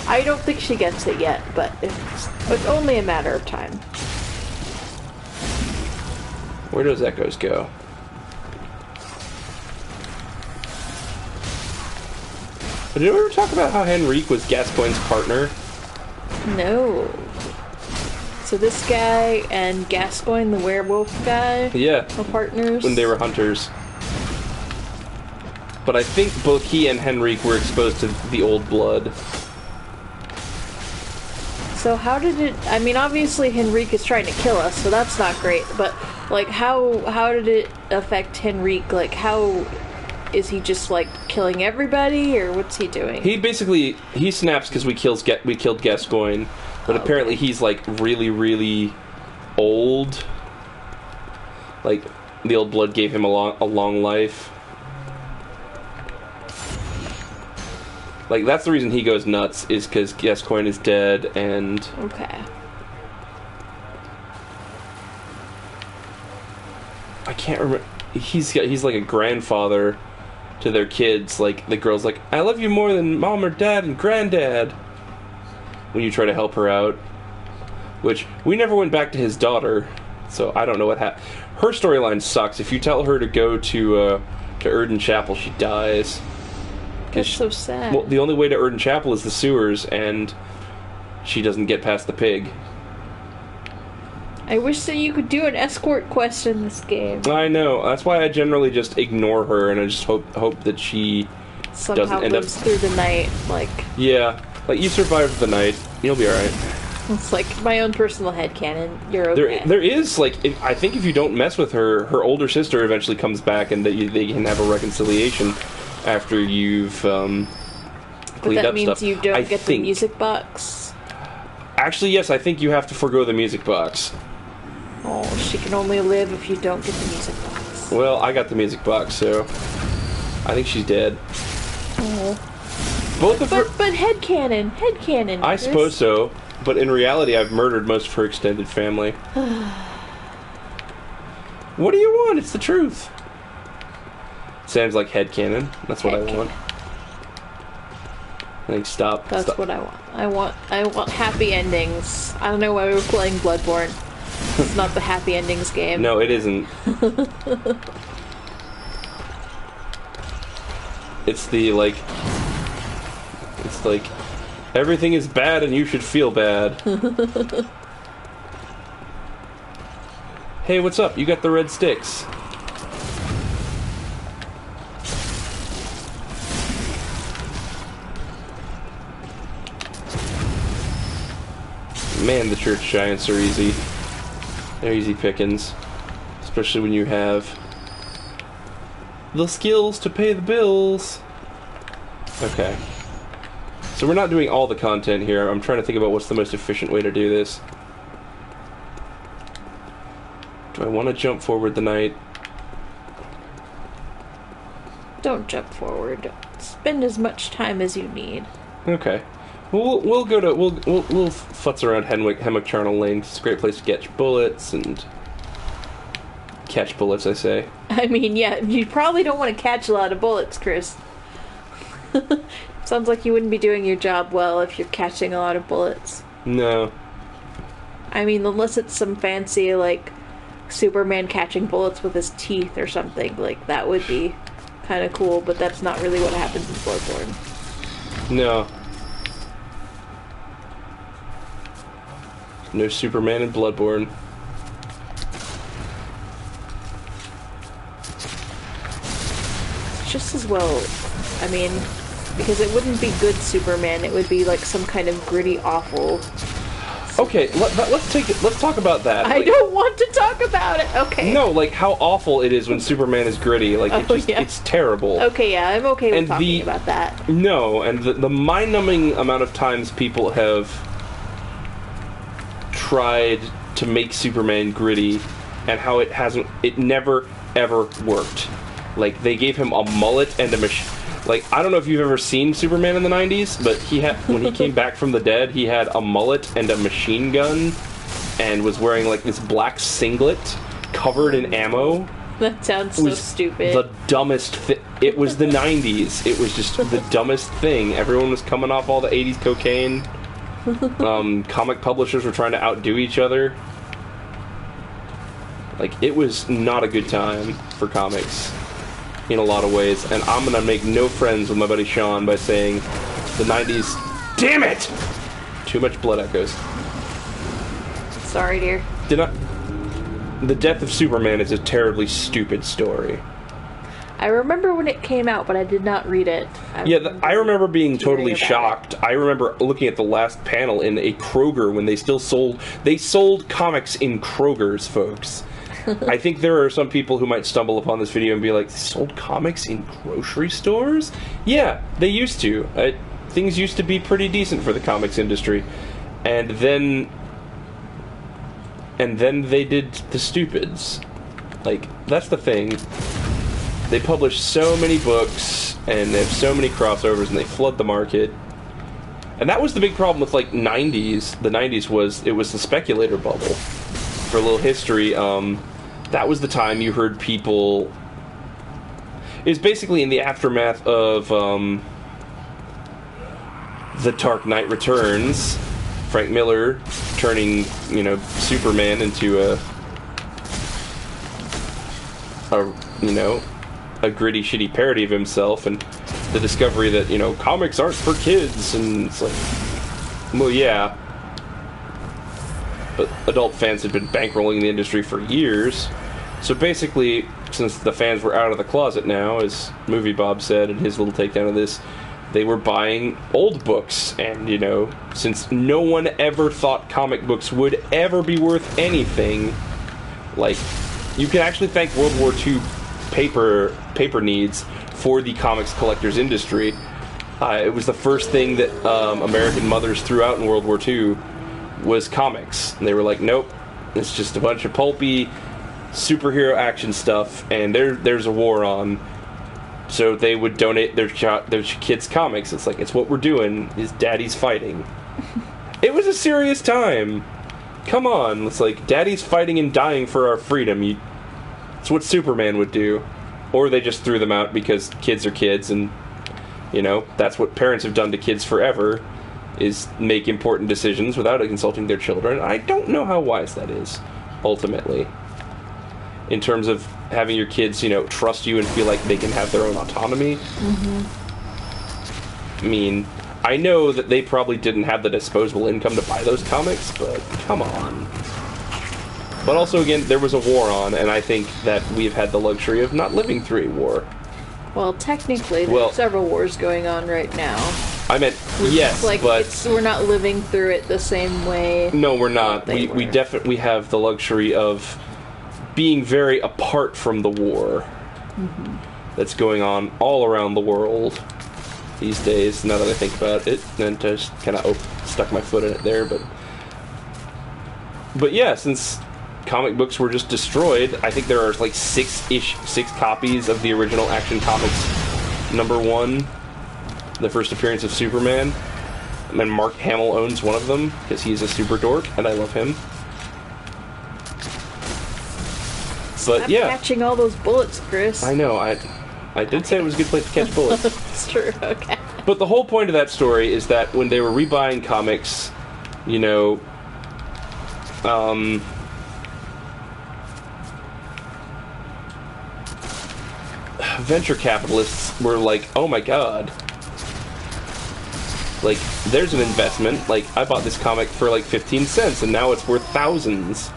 [SPEAKER 2] I don't think she gets it yet, but it's only a matter of time.
[SPEAKER 1] Where does Echoes go? Did you ever talk about how Henrique was Gascoigne's partner?
[SPEAKER 2] No. So this guy and Gascoigne, the werewolf guy,
[SPEAKER 1] Yeah,
[SPEAKER 2] are partners.
[SPEAKER 1] when they were hunters. But I think both he and Henrique were exposed to the old blood.
[SPEAKER 2] So how did it... I mean, obviously Henrique is trying to kill us, so that's not great. But, like, how did it affect Henrique? Like, how... Is he just, like, killing everybody, or what's he doing?
[SPEAKER 1] He basically, he snaps because we killed Gascoigne. But apparently he's, like, really, really old. Like, the old blood gave him a long life. Like, that's the reason he goes nuts, is because Gascoigne is dead, and...
[SPEAKER 2] Okay.
[SPEAKER 1] I can't remember... He's like a grandfather to their kids. Like, the girl's like, I love you more than mom or dad and granddad. When you try to help her out. Which, we never went back to his daughter, so I don't know what happened. Her storyline sucks. If you tell her to go to Erden Chapel, she dies.
[SPEAKER 2] That's so sad.
[SPEAKER 1] Well, the only way to Erden Chapel is the sewers, and she doesn't get past the pig.
[SPEAKER 2] I wish that you could do an escort quest in this game.
[SPEAKER 1] I know. That's why I generally just ignore her, and I just hope that she
[SPEAKER 2] Somehow
[SPEAKER 1] doesn't end up...
[SPEAKER 2] lives through the night, like...
[SPEAKER 1] Yeah. Like, you survived the night. You'll be alright.
[SPEAKER 2] It's like my own personal headcanon. You're okay.
[SPEAKER 1] There is, like, I think if you don't mess with her, her older sister eventually comes back and they can have a reconciliation after you've cleaned
[SPEAKER 2] but that
[SPEAKER 1] up
[SPEAKER 2] means
[SPEAKER 1] stuff.
[SPEAKER 2] you don't get the music box?
[SPEAKER 1] Actually, yes, I think you have to forgo the music box.
[SPEAKER 2] Oh, she can only live if you don't get the music box.
[SPEAKER 1] Well, I got the music box, so I think she's dead.
[SPEAKER 2] Oh.
[SPEAKER 1] Both of her...
[SPEAKER 2] But headcanon.
[SPEAKER 1] I suppose so. But in reality, I've murdered most of her extended family. What do you want? It's the truth. Sam's like headcanon. That's what I want. I think stop.
[SPEAKER 2] That's
[SPEAKER 1] stop.
[SPEAKER 2] what I want. I want happy endings. I don't know why we were playing Bloodborne. It's not the happy endings game.
[SPEAKER 1] No, it isn't. It's the, like... It's like... Everything is bad and you should feel bad. Hey, what's up? You got the red sticks. Man, the church giants are easy. They're easy pickings. Especially when you have the skills to pay the bills. Okay. So we're not doing all the content here. I'm trying to think about what's the most efficient way to do this. Do I want to jump forward the night?
[SPEAKER 2] Don't jump forward. Spend as much time as you need.
[SPEAKER 1] Okay. We'll go to we'll futz around Hemwick Charnel Lane. It's a great place to catch bullets and catch bullets. I say.
[SPEAKER 2] I mean, yeah, you probably don't want to catch a lot of bullets, Chris. Sounds like you wouldn't be doing your job well if you're catching a lot of bullets.
[SPEAKER 1] No.
[SPEAKER 2] I mean, unless it's some fancy, like, Superman catching bullets with his teeth or something. Like, that would be kind of cool, but that's not really what happens in Bloodborne.
[SPEAKER 1] No. No Superman in Bloodborne.
[SPEAKER 2] Just as well, I mean... Because it wouldn't be good Superman, it would be like some kind of gritty, awful...
[SPEAKER 1] Okay, let's talk about that.
[SPEAKER 2] I don't want to talk about it! Okay.
[SPEAKER 1] No, like, how awful it is when Superman is gritty. Like, it's terrible.
[SPEAKER 2] Okay, yeah, I'm okay with talking about that.
[SPEAKER 1] No, and the mind-numbing amount of times people have tried to make Superman gritty, and how it never, ever worked. Like, they gave him a mullet and a machine... Like, I don't know if you've ever seen Superman in the 90s, but when he came back from the dead, he had a mullet and a machine gun, and was wearing, like, this black singlet covered in ammo.
[SPEAKER 2] That sounds so stupid.
[SPEAKER 1] The dumbest it was the 90s. It was just the dumbest thing. Everyone was coming off all the 80s cocaine. Comic publishers were trying to outdo each other. Like, it was not a good time for comics. In a lot of ways, and I'm gonna make no friends with my buddy Sean by saying the 90s. Damn it! Too much blood echoes.
[SPEAKER 2] Sorry, dear.
[SPEAKER 1] The death of Superman is a terribly stupid story.
[SPEAKER 2] I remember when it came out, but I did not read it.
[SPEAKER 1] I remember being totally shocked. I remember looking at the last panel in a Kroger when they sold comics in Krogers, folks. I think there are some people who might stumble upon this video and be like, they sold comics in grocery stores? Yeah, they used to. Things used to be pretty decent for the comics industry. And then they did the stupids. Like, that's the thing. They publish so many books, and they have so many crossovers, and they flood the market. And that was the big problem with, like, 90s. The 90s was the speculator bubble. For a little history, that was the time you heard people... It was basically in the aftermath of The Dark Knight Returns. Frank Miller turning, Superman into a gritty, shitty parody of himself, and the discovery that, comics aren't for kids, and it's like, well, yeah. But adult fans had been bankrolling the industry for years. So basically, since the fans were out of the closet now, as Movie Bob said in his little takedown of this, they were buying old books, and, you know, since no one ever thought comic books would ever be worth anything, like, you can actually thank World War II paper needs for the comics collectors industry. It was the first thing that American mothers threw out in World War II was comics. And they were like, nope, it's just a bunch of pulpy superhero action stuff, and there's a war on. So they would donate their kids' comics. It's like, it's what we're doing, is daddy's fighting. It was a serious time. Come on, it's like, daddy's fighting and dying for our freedom. It's what Superman would do. Or they just threw them out because kids are kids, and, you know, that's what parents have done to kids forever, is make important decisions without consulting their children. I don't know how wise that is, ultimately. In terms of having your kids, you know, trust you and feel like they can have their own autonomy. I mean, I know that they probably didn't have the disposable income to buy those comics, but come on. But also, again, there was a war on, and I think that we've had the luxury of not living through a war.
[SPEAKER 2] Well, technically, there are several wars going on right now.
[SPEAKER 1] I meant, yes,
[SPEAKER 2] like,
[SPEAKER 1] but
[SPEAKER 2] we're not living through it the same way.
[SPEAKER 1] No, we're not. We definitely have the luxury of being very apart from the war that's going on all around the world these days, now that I think about it. And just kind of stuck my foot in it there, but yeah, since comic books were just destroyed, I think there are like six copies of the original Action Comics #1, the first appearance of Superman, and Mark Hamill owns one of them because he's a super dork and I love him. But
[SPEAKER 2] Stop catching all those bullets, Chris.
[SPEAKER 1] I know, I did say it was a good place to catch bullets.
[SPEAKER 2] It's true, okay.
[SPEAKER 1] But the whole point of that story is that when they were rebuying comics, you know, venture capitalists were like, oh my god, like, there's an investment. Like, I bought this comic for like 15 cents and now it's worth thousands.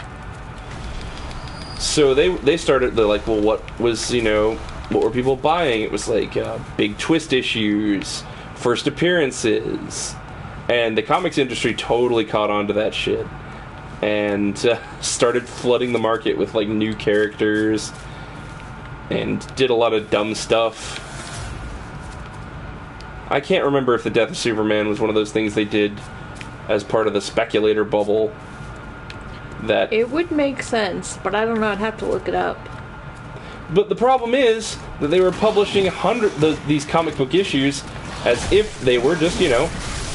[SPEAKER 1] So they started, they're like, well, what was, you know, what were people buying? It was like big twist issues, first appearances, and the comics industry totally caught on to that shit and started flooding the market with like new characters and did a lot of dumb stuff. I can't remember if the death of Superman was one of those things they did as part of the speculator bubble. That
[SPEAKER 2] it would make sense, but I don't know. I'd have to look it up.
[SPEAKER 1] But the problem is that they were publishing these comic book issues as if they were just, you know,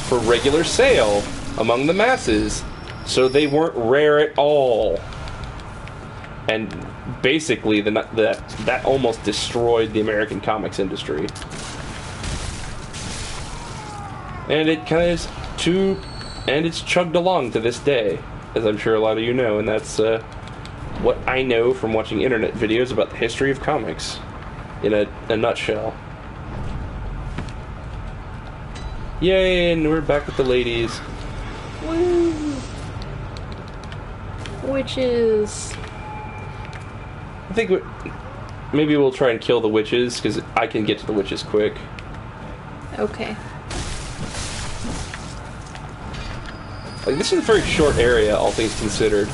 [SPEAKER 1] for regular sale among the masses. So they weren't rare at all. And basically, that almost destroyed the American comics industry. And it kind of is and it's chugged along to this day, as I'm sure a lot of you know, and that's what I know from watching internet videos about the history of comics in a nutshell. Yay, and we're back with the ladies.
[SPEAKER 2] Woo! Witches.
[SPEAKER 1] I think maybe we'll try and kill the witches, because I can get to the witches quick.
[SPEAKER 2] Okay.
[SPEAKER 1] Like, this is a very short area, all things considered.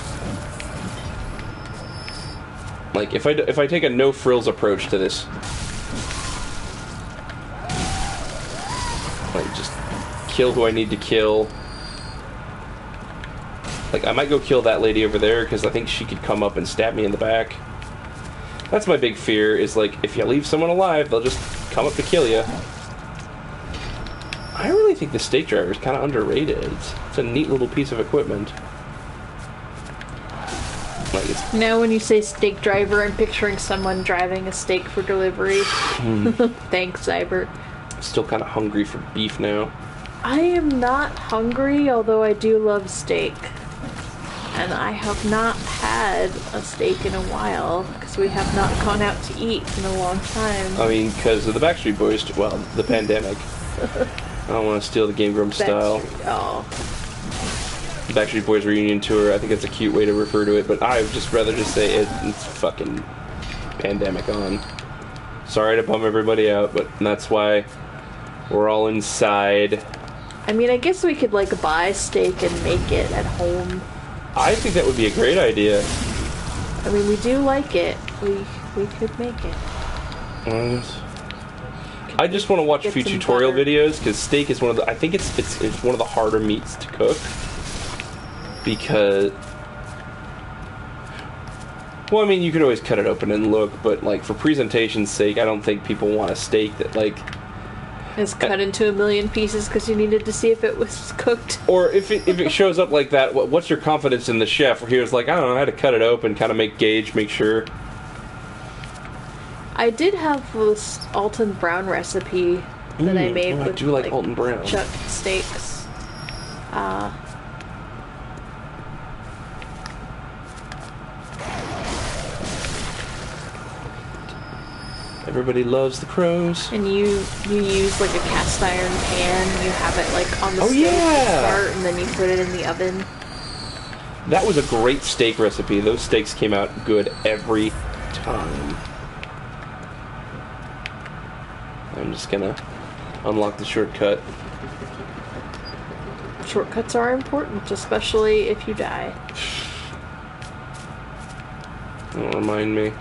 [SPEAKER 1] Like, if I take a no-frills approach to this, like, just kill who I need to kill. Like, I might go kill that lady over there, because I think she could come up and stab me in the back. That's my big fear, is, like, if you leave someone alive, they'll just come up to kill you. I really think the stake driver is kind of underrated. It's a neat little piece of equipment. Like, it's...
[SPEAKER 2] Now when you say stake driver, I'm picturing someone driving a steak for delivery. Thanks, Cyber.
[SPEAKER 1] Still kind of hungry for beef now.
[SPEAKER 2] I am not hungry, although I do love steak. And I have not had a steak in a while, because we have not gone out to eat in a long time.
[SPEAKER 1] I mean, because of the Backstreet Boys, well, the pandemic. I don't want to steal the Game Grumps style.
[SPEAKER 2] Oh.
[SPEAKER 1] Backstreet Boys reunion tour, I think that's a cute way to refer to it, but I would just rather just say it's fucking pandemic on. Sorry to bum everybody out, but that's why We're all inside.
[SPEAKER 2] I mean, I guess we could, like, buy steak and make it at home.
[SPEAKER 1] I think that would be a great idea.
[SPEAKER 2] I mean, we do like it. We could make it.
[SPEAKER 1] I just want to watch a few tutorial
[SPEAKER 2] butter.
[SPEAKER 1] videos, because steak is one of the... I think it's one of the harder meats to cook. Because... Well, I mean, you could always cut it open and look, but, like, for presentation's sake, I don't think people want a steak that, like...
[SPEAKER 2] It's cut into a million pieces because you needed to see if it was cooked.
[SPEAKER 1] Or if it shows up like that, what's your confidence in the chef? Where he was like, I don't know, I had to cut it open, kind of make sure.
[SPEAKER 2] I did have this Alton Brown recipe that I made with
[SPEAKER 1] I do like Alton Brown.
[SPEAKER 2] chuck steaks.
[SPEAKER 1] Everybody loves the crows.
[SPEAKER 2] And you use like a cast iron pan. You have it like on the stove
[SPEAKER 1] yeah.
[SPEAKER 2] to start, and then you put it in the oven.
[SPEAKER 1] That was a great steak recipe. Those steaks came out good every time. I'm just gonna unlock the shortcut.
[SPEAKER 2] Shortcuts are important, especially if you die.
[SPEAKER 1] Don't remind me.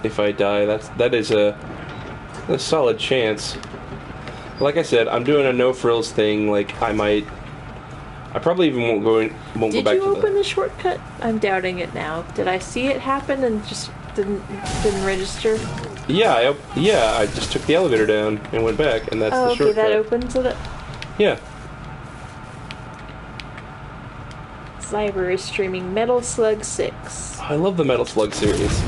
[SPEAKER 1] If I die, that is a solid chance. Like I said, I'm doing a no frills thing. Like I probably even won't go back to
[SPEAKER 2] Did you open the shortcut? I'm doubting it now. Did I see it happen and just didn't register?
[SPEAKER 1] Yeah, I just took the elevator down and went back, and that's the shortcut.
[SPEAKER 2] Okay, that opens it.
[SPEAKER 1] Yeah.
[SPEAKER 2] Cyber is streaming Metal Slug 6.
[SPEAKER 1] I love the Metal Slug series.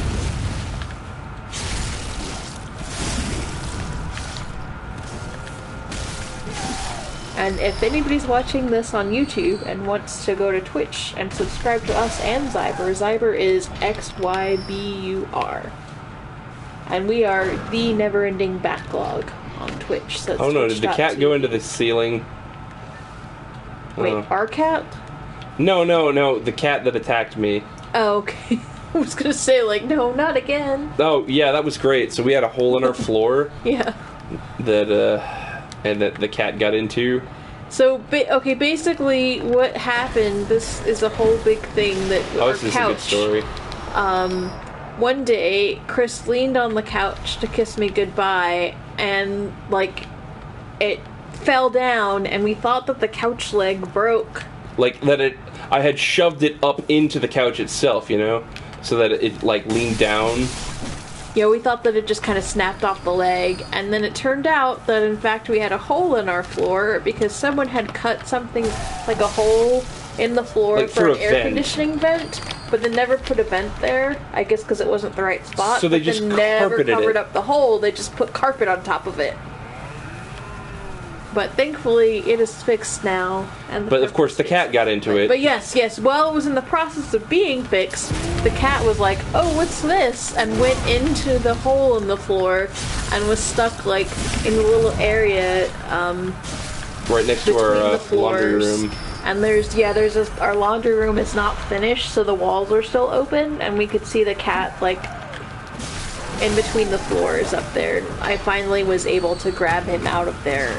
[SPEAKER 2] And if anybody's watching this on YouTube and wants to go to Twitch and subscribe to us and Zyber is XYBUR. And we are the Neverending Backlog on Twitch. So
[SPEAKER 1] Oh no, did the cat go into the ceiling?
[SPEAKER 2] Wait, our cat?
[SPEAKER 1] No, the cat that attacked me.
[SPEAKER 2] Oh, okay. I was gonna say, like, no, not again.
[SPEAKER 1] Oh, yeah, that was great. So we had a hole in our floor.
[SPEAKER 2] Yeah.
[SPEAKER 1] That the cat got into.
[SPEAKER 2] So, okay, basically what happened, this is a whole big thing that our
[SPEAKER 1] This is
[SPEAKER 2] couch...
[SPEAKER 1] a good story.
[SPEAKER 2] One day, Chris leaned on the couch to kiss me goodbye, and, like, it fell down, and we thought that the couch leg broke.
[SPEAKER 1] Like, I had shoved it up into the couch itself, you know? So that it like, leaned down.
[SPEAKER 2] Yeah, we thought that it just kind of snapped off the leg, and then it turned out that, in fact, we had a hole in our floor because someone had cut something, like a hole in the floor
[SPEAKER 1] like
[SPEAKER 2] for an
[SPEAKER 1] a
[SPEAKER 2] air
[SPEAKER 1] vent.
[SPEAKER 2] conditioning vent, but they never put a vent there, I guess because it wasn't the right spot.
[SPEAKER 1] So they just
[SPEAKER 2] never
[SPEAKER 1] carpeted
[SPEAKER 2] covered
[SPEAKER 1] it.
[SPEAKER 2] up the hole, they just put carpet on top of it. But thankfully, it is fixed now.
[SPEAKER 1] But of course, the cat got into it.
[SPEAKER 2] But yes, while it was in the process of being fixed, the cat was like, oh, what's this? And went into the hole in the floor and was stuck, like, in a little area,
[SPEAKER 1] right next to our
[SPEAKER 2] the
[SPEAKER 1] laundry
[SPEAKER 2] floors.
[SPEAKER 1] room.
[SPEAKER 2] And our laundry room is not finished, so the walls are still open, and we could see the cat, like, in between the floors up there. I finally was able to grab him out of there.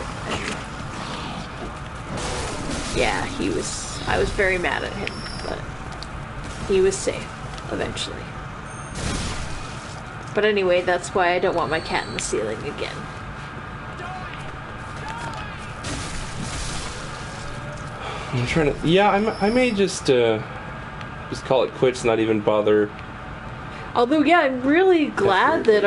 [SPEAKER 2] Yeah, I was very mad at him, but he was safe, eventually. But anyway, that's why I don't want my cat in the ceiling again.
[SPEAKER 1] I'm trying to... Yeah, I may just call it quits, not even bother...
[SPEAKER 2] Although, yeah, I'm really glad that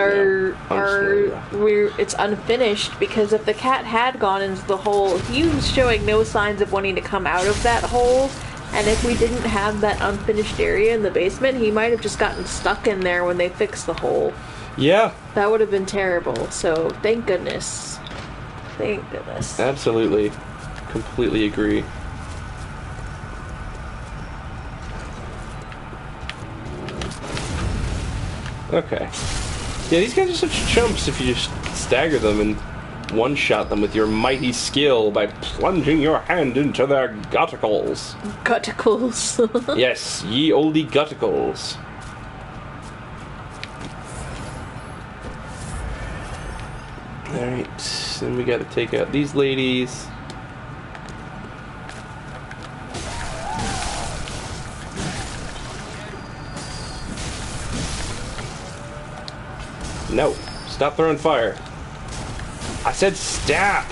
[SPEAKER 2] it's unfinished, because if the cat had gone into the hole, he was showing no signs of wanting to come out of that hole, and if we didn't have that unfinished area in the basement, he might have just gotten stuck in there when they fixed the hole.
[SPEAKER 1] Yeah.
[SPEAKER 2] That would have been terrible, so thank goodness. Thank goodness.
[SPEAKER 1] Absolutely. Completely agree. Okay. Yeah, these guys are such chumps if you just stagger them and one-shot them with your mighty skill by plunging your hand into their gutticles.
[SPEAKER 2] Gutticles.
[SPEAKER 1] Yes, ye olde gutticles. Alright, then we gotta take out these ladies. No, stop throwing fire. I said stop!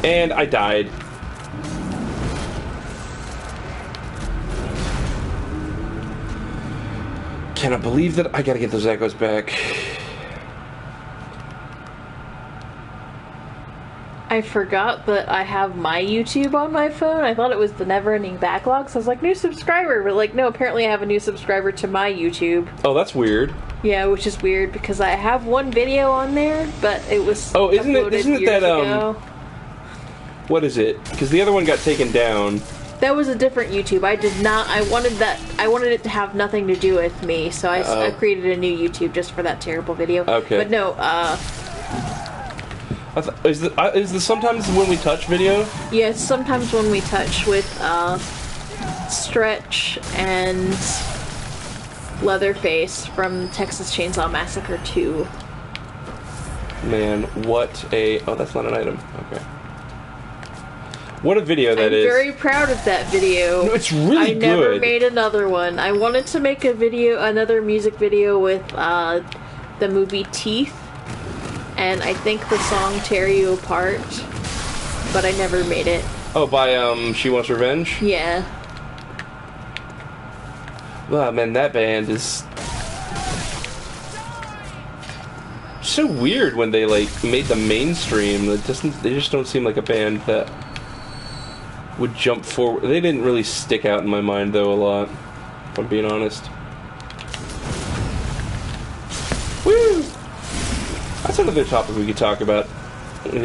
[SPEAKER 1] And I died. Can I believe that? I gotta get those echoes back.
[SPEAKER 2] I forgot that I have my YouTube on my phone. I thought it was the never-ending backlog, so I was like, new subscriber. But like, no, apparently I have a new subscriber to my YouTube.
[SPEAKER 1] Oh, that's weird.
[SPEAKER 2] Yeah, which is weird because I have one video on there, but it was
[SPEAKER 1] isn't it that
[SPEAKER 2] ago.
[SPEAKER 1] What is it? Because the other one got taken down.
[SPEAKER 2] That was a different YouTube. I did not. I wanted it to have nothing to do with me, so I created a new YouTube just for that terrible video.
[SPEAKER 1] Okay.
[SPEAKER 2] But no.
[SPEAKER 1] Is the sometimes when we touch video?
[SPEAKER 2] Yeah, it's sometimes when we touch with Stretch and Leatherface from Texas Chainsaw Massacre 2.
[SPEAKER 1] Man, what a... Oh, that's not an item. Okay. What a video that is.
[SPEAKER 2] I'm very proud of that video.
[SPEAKER 1] No, it's really good.
[SPEAKER 2] I never made another one. I wanted to make another music video with the movie Teeth, and I think the song Tear You Apart, but I never made it.
[SPEAKER 1] Oh, by She Wants Revenge?
[SPEAKER 2] Yeah.
[SPEAKER 1] Wow, man, that band is so weird when they like made the mainstream. They just don't seem like a band that would jump forward. They didn't really stick out in my mind though a lot, if I'm being honest. Woo! That's another topic we could talk about.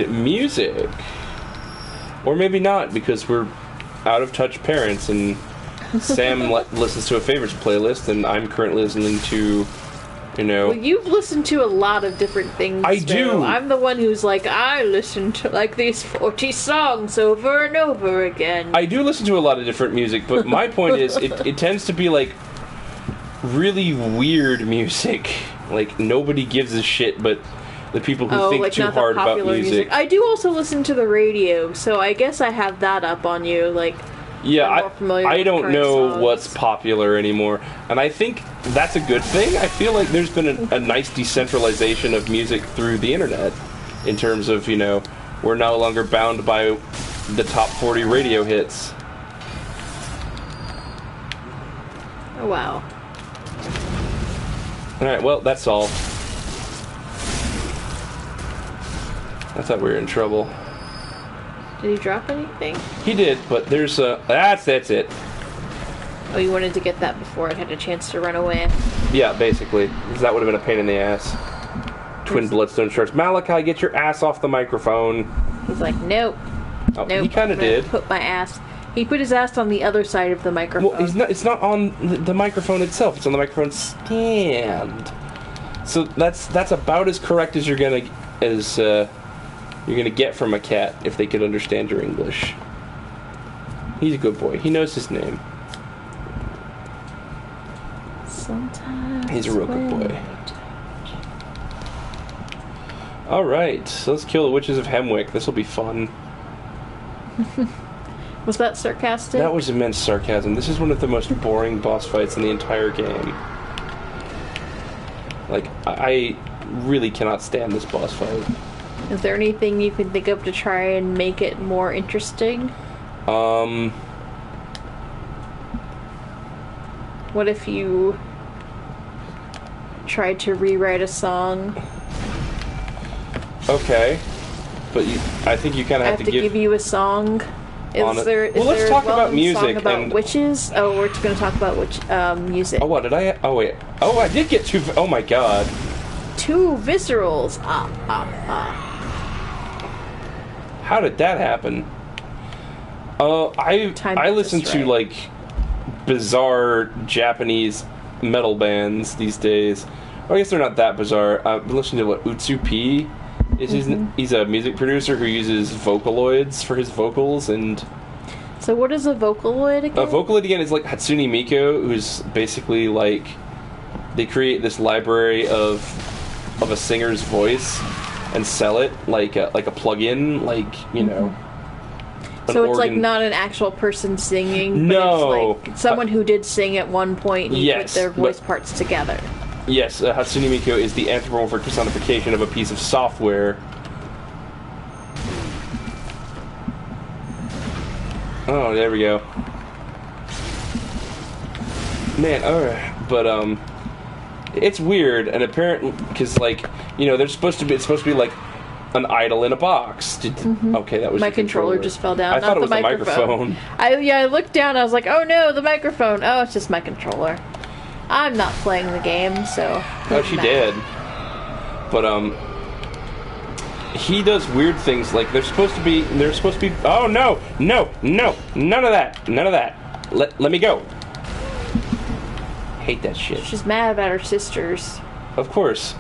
[SPEAKER 1] Music. Or maybe not, because we're out of touch parents and Sam listens to a favorites playlist, and I'm currently listening to, you know...
[SPEAKER 2] Well, you've listened to a lot of different things.
[SPEAKER 1] I do!
[SPEAKER 2] I'm the one who's like, I listen to like these 40 songs over and over again.
[SPEAKER 1] I do listen to a lot of different music, but my point is, it tends to be like really weird music. Like, nobody gives a shit, but the people who think too hard about music.
[SPEAKER 2] I do also listen to the radio, so I guess I have that up on you, like...
[SPEAKER 1] Yeah, I don't know songs. What's popular anymore, and I think that's a good thing. I feel like there's been a nice decentralization of music through the internet, in terms of, you know, we're no longer bound by the top 40 radio hits.
[SPEAKER 2] Oh, wow.
[SPEAKER 1] Alright, well, that's all. I thought we were in trouble.
[SPEAKER 2] Did he drop anything?
[SPEAKER 1] He did, but there's a... That's it.
[SPEAKER 2] Oh, you wanted to get that before it had a chance to run away?
[SPEAKER 1] Yeah, basically. Because that would have been a pain in the ass. Twin Bloodstone Shards. Malachi, get your ass off the microphone.
[SPEAKER 2] He's like, nope.
[SPEAKER 1] Oh, nope. He kind of did.
[SPEAKER 2] Put my ass... He put his ass on the other side of the microphone.
[SPEAKER 1] Well, it's not on the microphone itself. It's on the microphone stand. So that's about as correct as you're gonna get from a cat if they could understand your English. He's a good boy. He knows his name.
[SPEAKER 2] Sometimes
[SPEAKER 1] he's a real good boy. Alright, so let's kill the Witches of Hemwick. This will be fun.
[SPEAKER 2] Was that sarcastic?
[SPEAKER 1] That was immense sarcasm. This is one of the most boring boss fights in the entire game. Like, I really cannot stand this boss fight.
[SPEAKER 2] Is there anything you can think of to try and make it more interesting? What if you tried to rewrite a song?
[SPEAKER 1] Okay. But I think you kind of have to give
[SPEAKER 2] you a song.
[SPEAKER 1] Let's talk about music
[SPEAKER 2] and witches. Oh, we're going to talk about music.
[SPEAKER 1] Oh, what did I? Oh wait. Oh, I did get two. Oh my god.
[SPEAKER 2] 2 viscerals.
[SPEAKER 1] How did that happen? I listen to like bizarre Japanese metal bands these days. I guess they're not that bizarre. I've been listening to Utsup He's a music producer who uses Vocaloids for his vocals, and
[SPEAKER 2] So what is a Vocaloid again?
[SPEAKER 1] a Vocaloid again is like Hatsune Miku, who's basically like they create this library of a singer's voice and sell it like a plug-in, like you know.
[SPEAKER 2] So it's like not an actual person singing, but
[SPEAKER 1] No.
[SPEAKER 2] it's like someone who did sing at one point and you put their voice parts together.
[SPEAKER 1] Yes, Hatsune Miku is the anthropomorphic personification of a piece of software. Oh, there we go. Man, alright. But, it's weird, and apparently, because, like, you know, it's supposed to be like an idol in a box. Okay, that was
[SPEAKER 2] My
[SPEAKER 1] your
[SPEAKER 2] controller just fell down.
[SPEAKER 1] I
[SPEAKER 2] not
[SPEAKER 1] thought it was
[SPEAKER 2] the
[SPEAKER 1] the
[SPEAKER 2] microphone.
[SPEAKER 1] microphone.
[SPEAKER 2] I looked down. I was like, "Oh no, the microphone! Oh, it's just my controller." I'm not playing the game, so.
[SPEAKER 1] Oh, she did. But he does weird things. Like they're supposed to be. Oh no, none of that. Let me go. Hate that shit.
[SPEAKER 2] She's mad about her sisters.
[SPEAKER 1] Of course.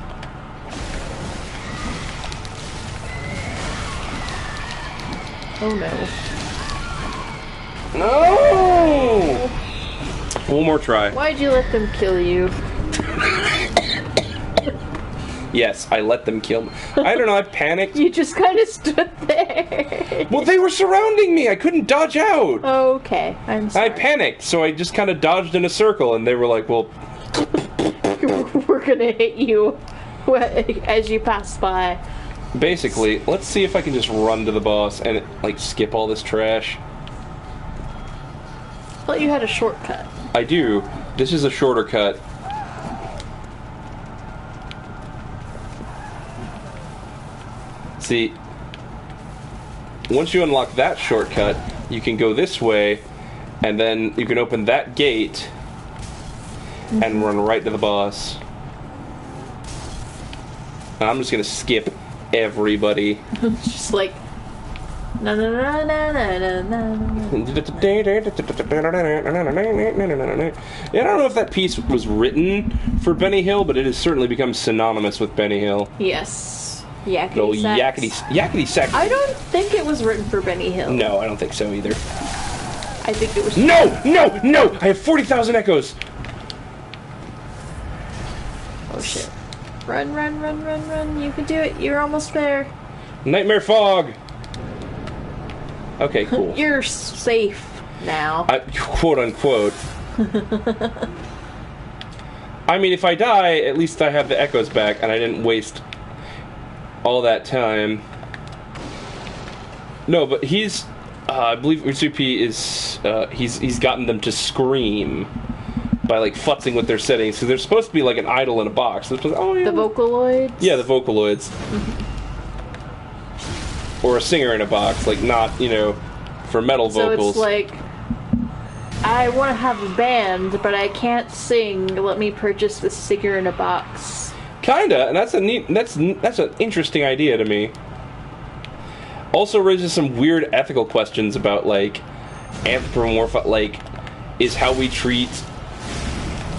[SPEAKER 2] Oh no.
[SPEAKER 1] No! One more try.
[SPEAKER 2] Why'd you let them kill you?
[SPEAKER 1] Yes, I let them kill me. I don't know, I panicked.
[SPEAKER 2] You just kind of stood there.
[SPEAKER 1] Well, they were surrounding me. I couldn't dodge out.
[SPEAKER 2] Okay, I'm sorry.
[SPEAKER 1] I panicked, so I just kind of dodged in a circle, and they were like, well...
[SPEAKER 2] We're gonna hit you as you pass by.
[SPEAKER 1] Basically, let's see if I can just run to the boss and, like, skip all this trash.
[SPEAKER 2] I thought you had a shortcut.
[SPEAKER 1] I do. This is a shorter cut. See, once you unlock that shortcut, you can go this way, and then you can open that gate and run right to the boss. And I'm just gonna skip everybody.
[SPEAKER 2] It's just like na na na na na na na.
[SPEAKER 1] Yeah, I don't know if that piece was written for Benny Hill, but it has certainly become synonymous with Benny Hill.
[SPEAKER 2] Yes.
[SPEAKER 1] No,
[SPEAKER 2] Yakety sax.
[SPEAKER 1] yakety sax.
[SPEAKER 2] I don't think it was written for Benny Hill.
[SPEAKER 1] No, I don't think so either.
[SPEAKER 2] I think it was.
[SPEAKER 1] No! I have 40,000 echoes.
[SPEAKER 2] Oh shit. Run, run, run, run, run. You can do it. You're almost there.
[SPEAKER 1] Nightmare fog. Okay, cool.
[SPEAKER 2] You're safe now.
[SPEAKER 1] Quote unquote. I mean, if I die, at least I have the echoes back, and I didn't waste all that time. No, but he's, I believe Utsupi is, he's gotten them to scream by, like, futzing with their settings, so they're supposed to be like an idol in a box. They're supposed to, oh, yeah.
[SPEAKER 2] The Vocaloids?
[SPEAKER 1] Yeah, the Vocaloids. Or a singer in a box, like, not, you know, for metal vocals.
[SPEAKER 2] So it's like, I want to have a band, but I can't sing. Let me purchase the singer in a box.
[SPEAKER 1] Kinda, and that's a neat. That's an interesting idea to me. Also raises some weird ethical questions about like anthropomorph. Like, is how we treat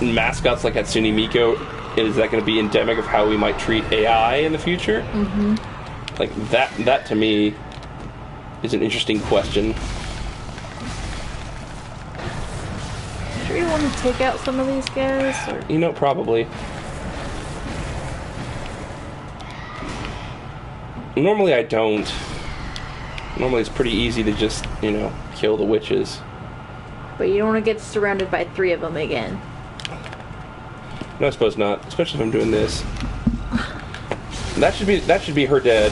[SPEAKER 1] mascots like Hatsune Miku, is that going to be endemic of how we might treat AI in the future? Mm-hmm. Like that to me is an interesting question.
[SPEAKER 2] Sure you want to take out some of these guys? Or?
[SPEAKER 1] You know, probably. Normally I don't. Normally it's pretty easy to just, you know, kill the witches.
[SPEAKER 2] But you don't want to get surrounded by 3 of them again.
[SPEAKER 1] No, I suppose not. Especially if I'm doing this. That should be her dead.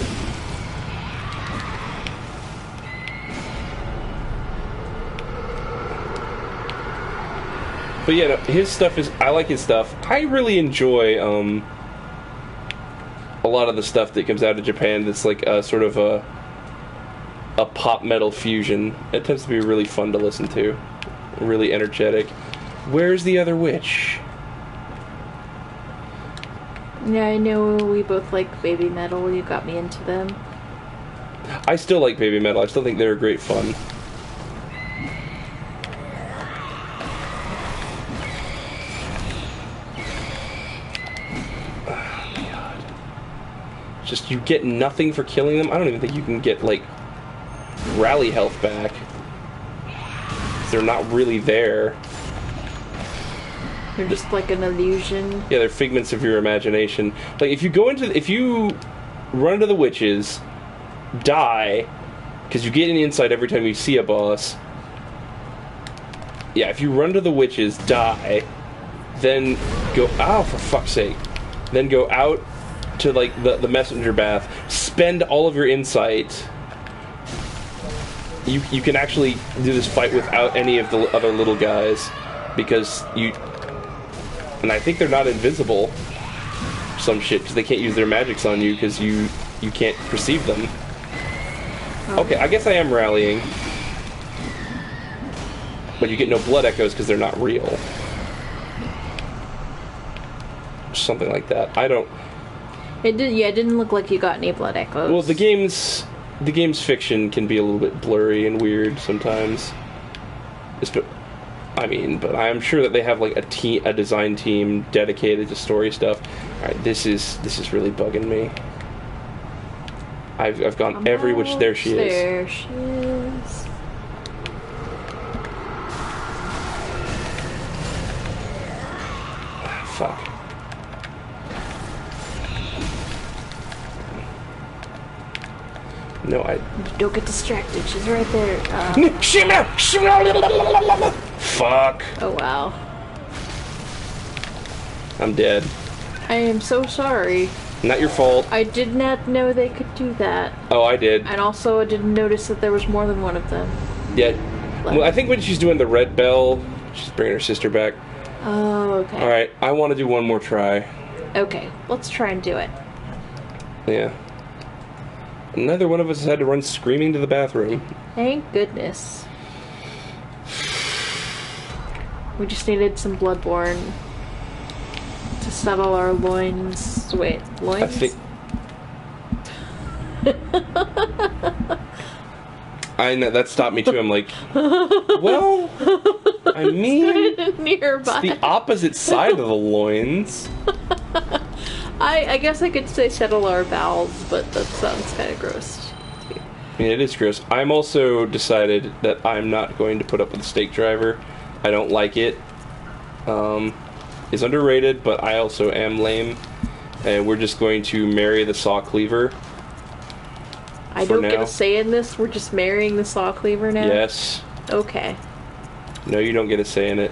[SPEAKER 1] But yeah, no, his stuff is. I like his stuff. I really enjoy a lot of the stuff that comes out of Japan. That's like a sort of a pop metal fusion. It tends to be really fun to listen to. Really energetic. Where's the other witch?
[SPEAKER 2] Yeah, I know we both like baby metal. You got me into them.
[SPEAKER 1] I still like baby metal. I still think they're great fun. just you get nothing for killing them. I don't even think you can get, like, rally health back. They're not really there.
[SPEAKER 2] They're just like an illusion.
[SPEAKER 1] Yeah, they're figments of your imagination. Like, if you run into the witches, die, because you get an insight every time you see a boss. Yeah, if you run to the witches, die, then go, oh, for fuck's sake. Then go out to, like, the messenger bath, spend all of your insight. You can actually do this fight without any of the other little guys, because you... And I think they're not invisible. Some shit, because they can't use their magics on you, because you can't perceive them. Okay, I guess I am rallying. But you get no blood echoes because they're not real. Something like that. I don't...
[SPEAKER 2] It didn't look like you got any blood echoes.
[SPEAKER 1] Well, the game's fiction can be a little bit blurry and weird sometimes. But I'm sure that they have, like, a design team dedicated to story stuff. Alright, this is really bugging me. I've gone every which... There she is.
[SPEAKER 2] There she is.
[SPEAKER 1] Fuck. No,
[SPEAKER 2] Don't get distracted. She's right there.
[SPEAKER 1] Fuck.
[SPEAKER 2] Oh, wow.
[SPEAKER 1] I'm dead.
[SPEAKER 2] I am so sorry.
[SPEAKER 1] Not your fault.
[SPEAKER 2] I did not know they could do that.
[SPEAKER 1] Oh, I did.
[SPEAKER 2] And also, I didn't notice that there was more than one of them.
[SPEAKER 1] Yeah. Well, I think when she's doing the red bell, she's bringing her sister back.
[SPEAKER 2] Oh, okay.
[SPEAKER 1] Alright, I want to do one more try.
[SPEAKER 2] Okay, let's try and do it.
[SPEAKER 1] Yeah. Neither one of us had to run screaming to the bathroom.
[SPEAKER 2] Thank goodness. We just needed some Bloodborne to settle our loins. Wait, loins?
[SPEAKER 1] I think... I know, that stopped me too. I'm like, well, I mean,
[SPEAKER 2] nearby.
[SPEAKER 1] It's the opposite side of the loins.
[SPEAKER 2] I guess I could say settle our bowels, but that sounds kind of gross.
[SPEAKER 1] I mean, it is gross. I'm also decided that I'm not going to put up with the stake driver. I don't like it. It's underrated, but I also am lame. And we're just going to marry the saw cleaver.
[SPEAKER 2] I don't get a say in this. We're just marrying the saw cleaver now?
[SPEAKER 1] Yes.
[SPEAKER 2] Okay.
[SPEAKER 1] No, you don't get a say in it.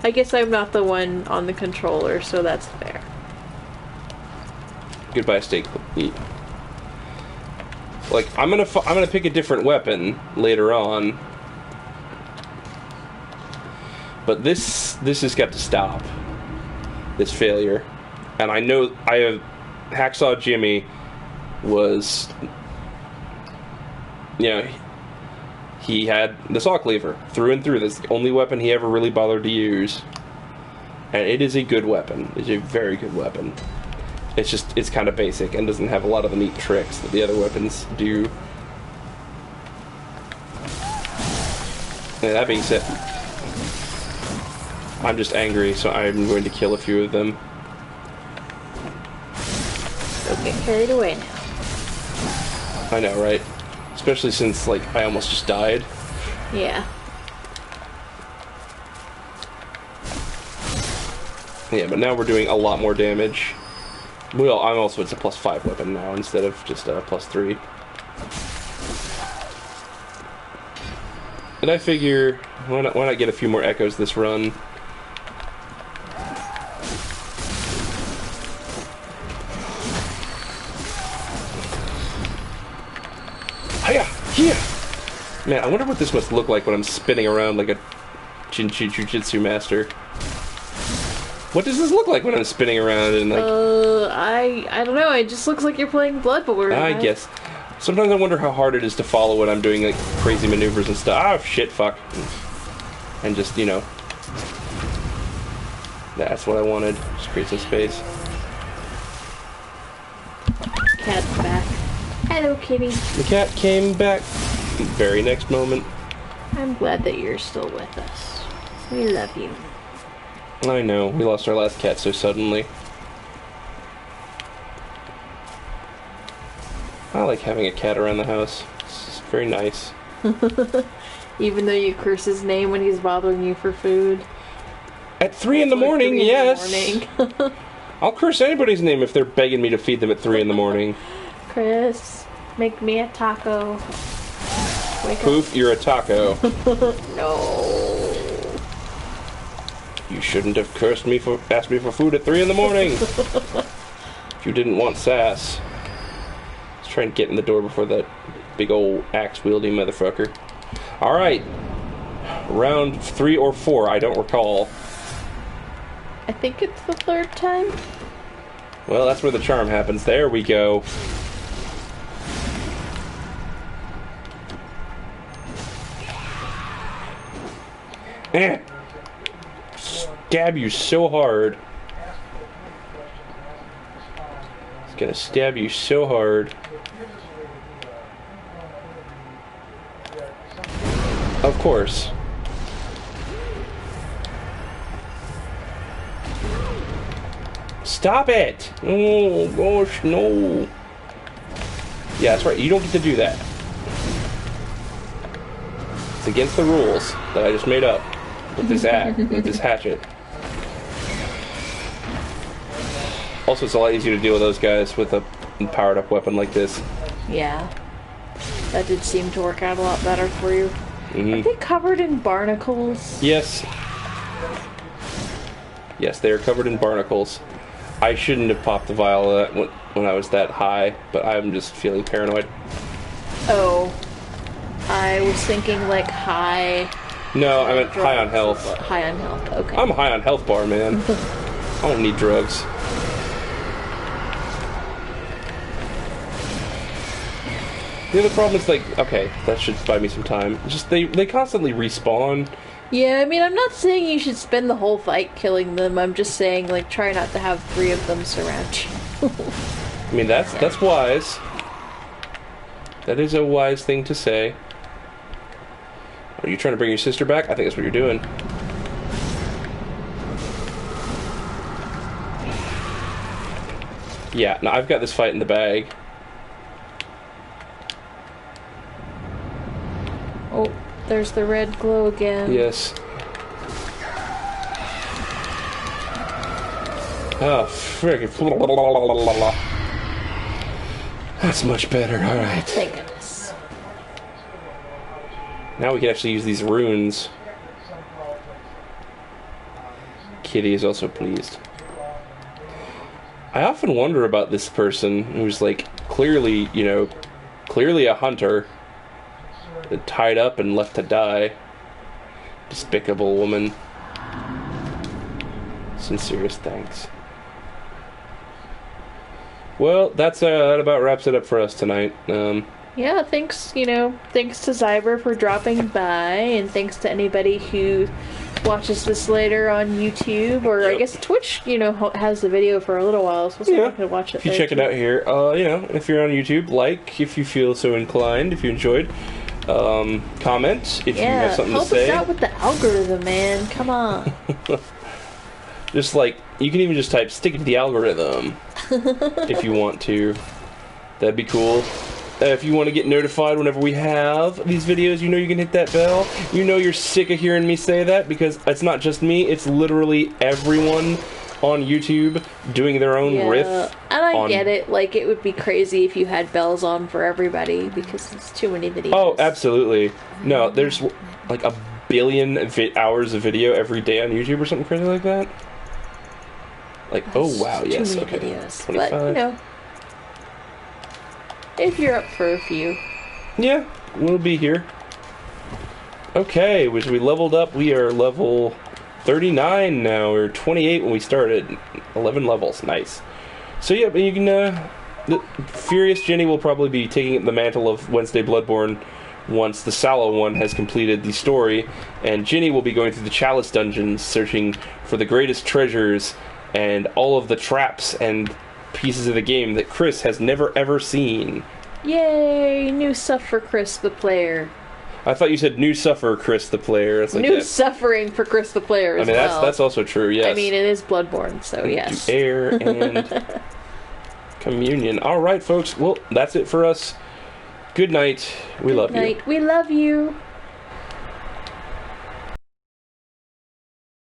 [SPEAKER 2] I guess I'm not the one on the controller, so that's fair.
[SPEAKER 1] Goodbye, steak. Like, I'm gonna pick a different weapon later on. But this has got to stop. This failure. And I know Hacksaw Jimmy was, you know, he had the saw cleaver through and through. That's the only weapon he ever really bothered to use. And it is a good weapon. It's a very good weapon. It's kind of basic and doesn't have a lot of the neat tricks that the other weapons do. And that being said, I'm just angry, so I'm going to kill a few of them.
[SPEAKER 2] Don't get carried away now.
[SPEAKER 1] I know, right? Especially since, like, I almost just died.
[SPEAKER 2] Yeah.
[SPEAKER 1] Yeah, but now we're doing a lot more damage. Well, it's a +5 weapon now instead of just a +3. And I figure, why not get a few more echoes this run? Hiya! Here! Man, I wonder what this must look like when I'm spinning around like a Jujitsu master. What does this look like when I'm spinning around and like...
[SPEAKER 2] I don't know. It just looks like you're playing Bloodborne.
[SPEAKER 1] I guess. Sometimes I wonder how hard it is to follow when I'm doing like crazy maneuvers and stuff. Oh shit, fuck. And just, you know. That's what I wanted. Just create some space.
[SPEAKER 2] Cat's back. Hello, kitty.
[SPEAKER 1] The cat came back. Very next moment.
[SPEAKER 2] I'm glad that you're still with us. We love you.
[SPEAKER 1] I know. We lost our last cat so suddenly. I like having a cat around the house. It's very nice.
[SPEAKER 2] Even though you curse his name when he's bothering you for food.
[SPEAKER 1] At 3 in the morning,
[SPEAKER 2] 3 in
[SPEAKER 1] yes.
[SPEAKER 2] the morning.
[SPEAKER 1] I'll curse anybody's name if they're begging me to feed them at 3 in the morning.
[SPEAKER 2] Chris, make me a taco. Wake
[SPEAKER 1] Poof, you're a taco.
[SPEAKER 2] No.
[SPEAKER 1] You shouldn't have asked me for food at 3 in the morning. If you didn't want sass. Let's try and get in the door before that big old axe-wielding motherfucker. Alright. Round 3 or 4, I don't recall.
[SPEAKER 2] I think it's the 3rd time.
[SPEAKER 1] Well, that's where the charm happens. There we go. Stab you so hard. It's gonna stab you so hard. Of course. Stop it! Oh gosh, no. Yeah, that's right. You don't get to do that. It's against the rules that I just made up with this with this hatchet. Also, it's a lot easier to deal with those guys with a powered up weapon like this.
[SPEAKER 2] Yeah. That did seem to work out a lot better for you.
[SPEAKER 1] Mm-hmm.
[SPEAKER 2] Are they covered in barnacles?
[SPEAKER 1] Yes. Yes, they are covered in barnacles. I shouldn't have popped the vial of that when I was that high, but I'm just feeling paranoid.
[SPEAKER 2] Oh. I was thinking like high...
[SPEAKER 1] No, I meant high on health.
[SPEAKER 2] High on health, okay.
[SPEAKER 1] I'm a high on health bar, man. I don't need drugs. The other problem is, like, okay, that should buy me some time. Just, they constantly respawn.
[SPEAKER 2] Yeah, I mean, I'm not saying you should spend the whole fight killing them. I'm just saying, like, try not to have 3 of them surround you.
[SPEAKER 1] I mean, that's wise. That is a wise thing to say. Are you trying to bring your sister back? I think that's what you're doing. Yeah, no, I've got this fight in the bag.
[SPEAKER 2] Oh, there's the red glow again.
[SPEAKER 1] Yes. Oh, frick. That's much better, alright.
[SPEAKER 2] Thank goodness.
[SPEAKER 1] Now we can actually use these runes. Kitty is also pleased. I often wonder about this person who's, like, clearly, you know, clearly a hunter. Tied up and left to die. Despicable woman. Sincerest thanks. Well, that about wraps it up for us tonight.
[SPEAKER 2] Yeah, thanks to Zyber for dropping by, and thanks to anybody who watches this later on YouTube, or I guess Twitch, has the video for a little while, so we'll see watch it.
[SPEAKER 1] If you check it out here, if you're on YouTube, like if you feel so inclined, if you enjoyed. Comment if you have something to say.
[SPEAKER 2] Help us out with the algorithm, man. Come on.
[SPEAKER 1] Just like, you can even just type stick it to the algorithm if you want to. That'd be cool. If you want to get notified whenever we have these videos, you can hit that bell. You're sick of hearing me say that, because it's not just me, it's literally everyone on YouTube doing their own riff.
[SPEAKER 2] And I get it. Like, it would be crazy if you had bells on for everybody, because it's too many videos.
[SPEAKER 1] Oh, absolutely. No, there's like 1 billion hours of video every day on YouTube or something crazy like that. Like, oh wow, yes,
[SPEAKER 2] too many
[SPEAKER 1] okay.
[SPEAKER 2] videos.
[SPEAKER 1] 25.
[SPEAKER 2] But, if you're up for a few.
[SPEAKER 1] Yeah, we'll be here. Okay, which we leveled up. We are level 39 now. We were 28 when we started. 11 levels. Nice. So yeah, you can, the Furious Ginny will probably be taking the mantle of Wednesday Bloodborne once the Sallow one has completed the story, and Ginny will be going through the Chalice dungeons, searching for the greatest treasures and all of the traps and pieces of the game that Chris has never ever seen.
[SPEAKER 2] Yay! New stuff for Chris the player.
[SPEAKER 1] I thought you said new suffer Chris the player. It's like
[SPEAKER 2] new suffering for Chris the player as well.
[SPEAKER 1] That's also true, yes.
[SPEAKER 2] I mean, it is Bloodborne, so yes.
[SPEAKER 1] To air and... Communion. All right, folks. Well, that's it for us. Good night. We love you.
[SPEAKER 2] We love you.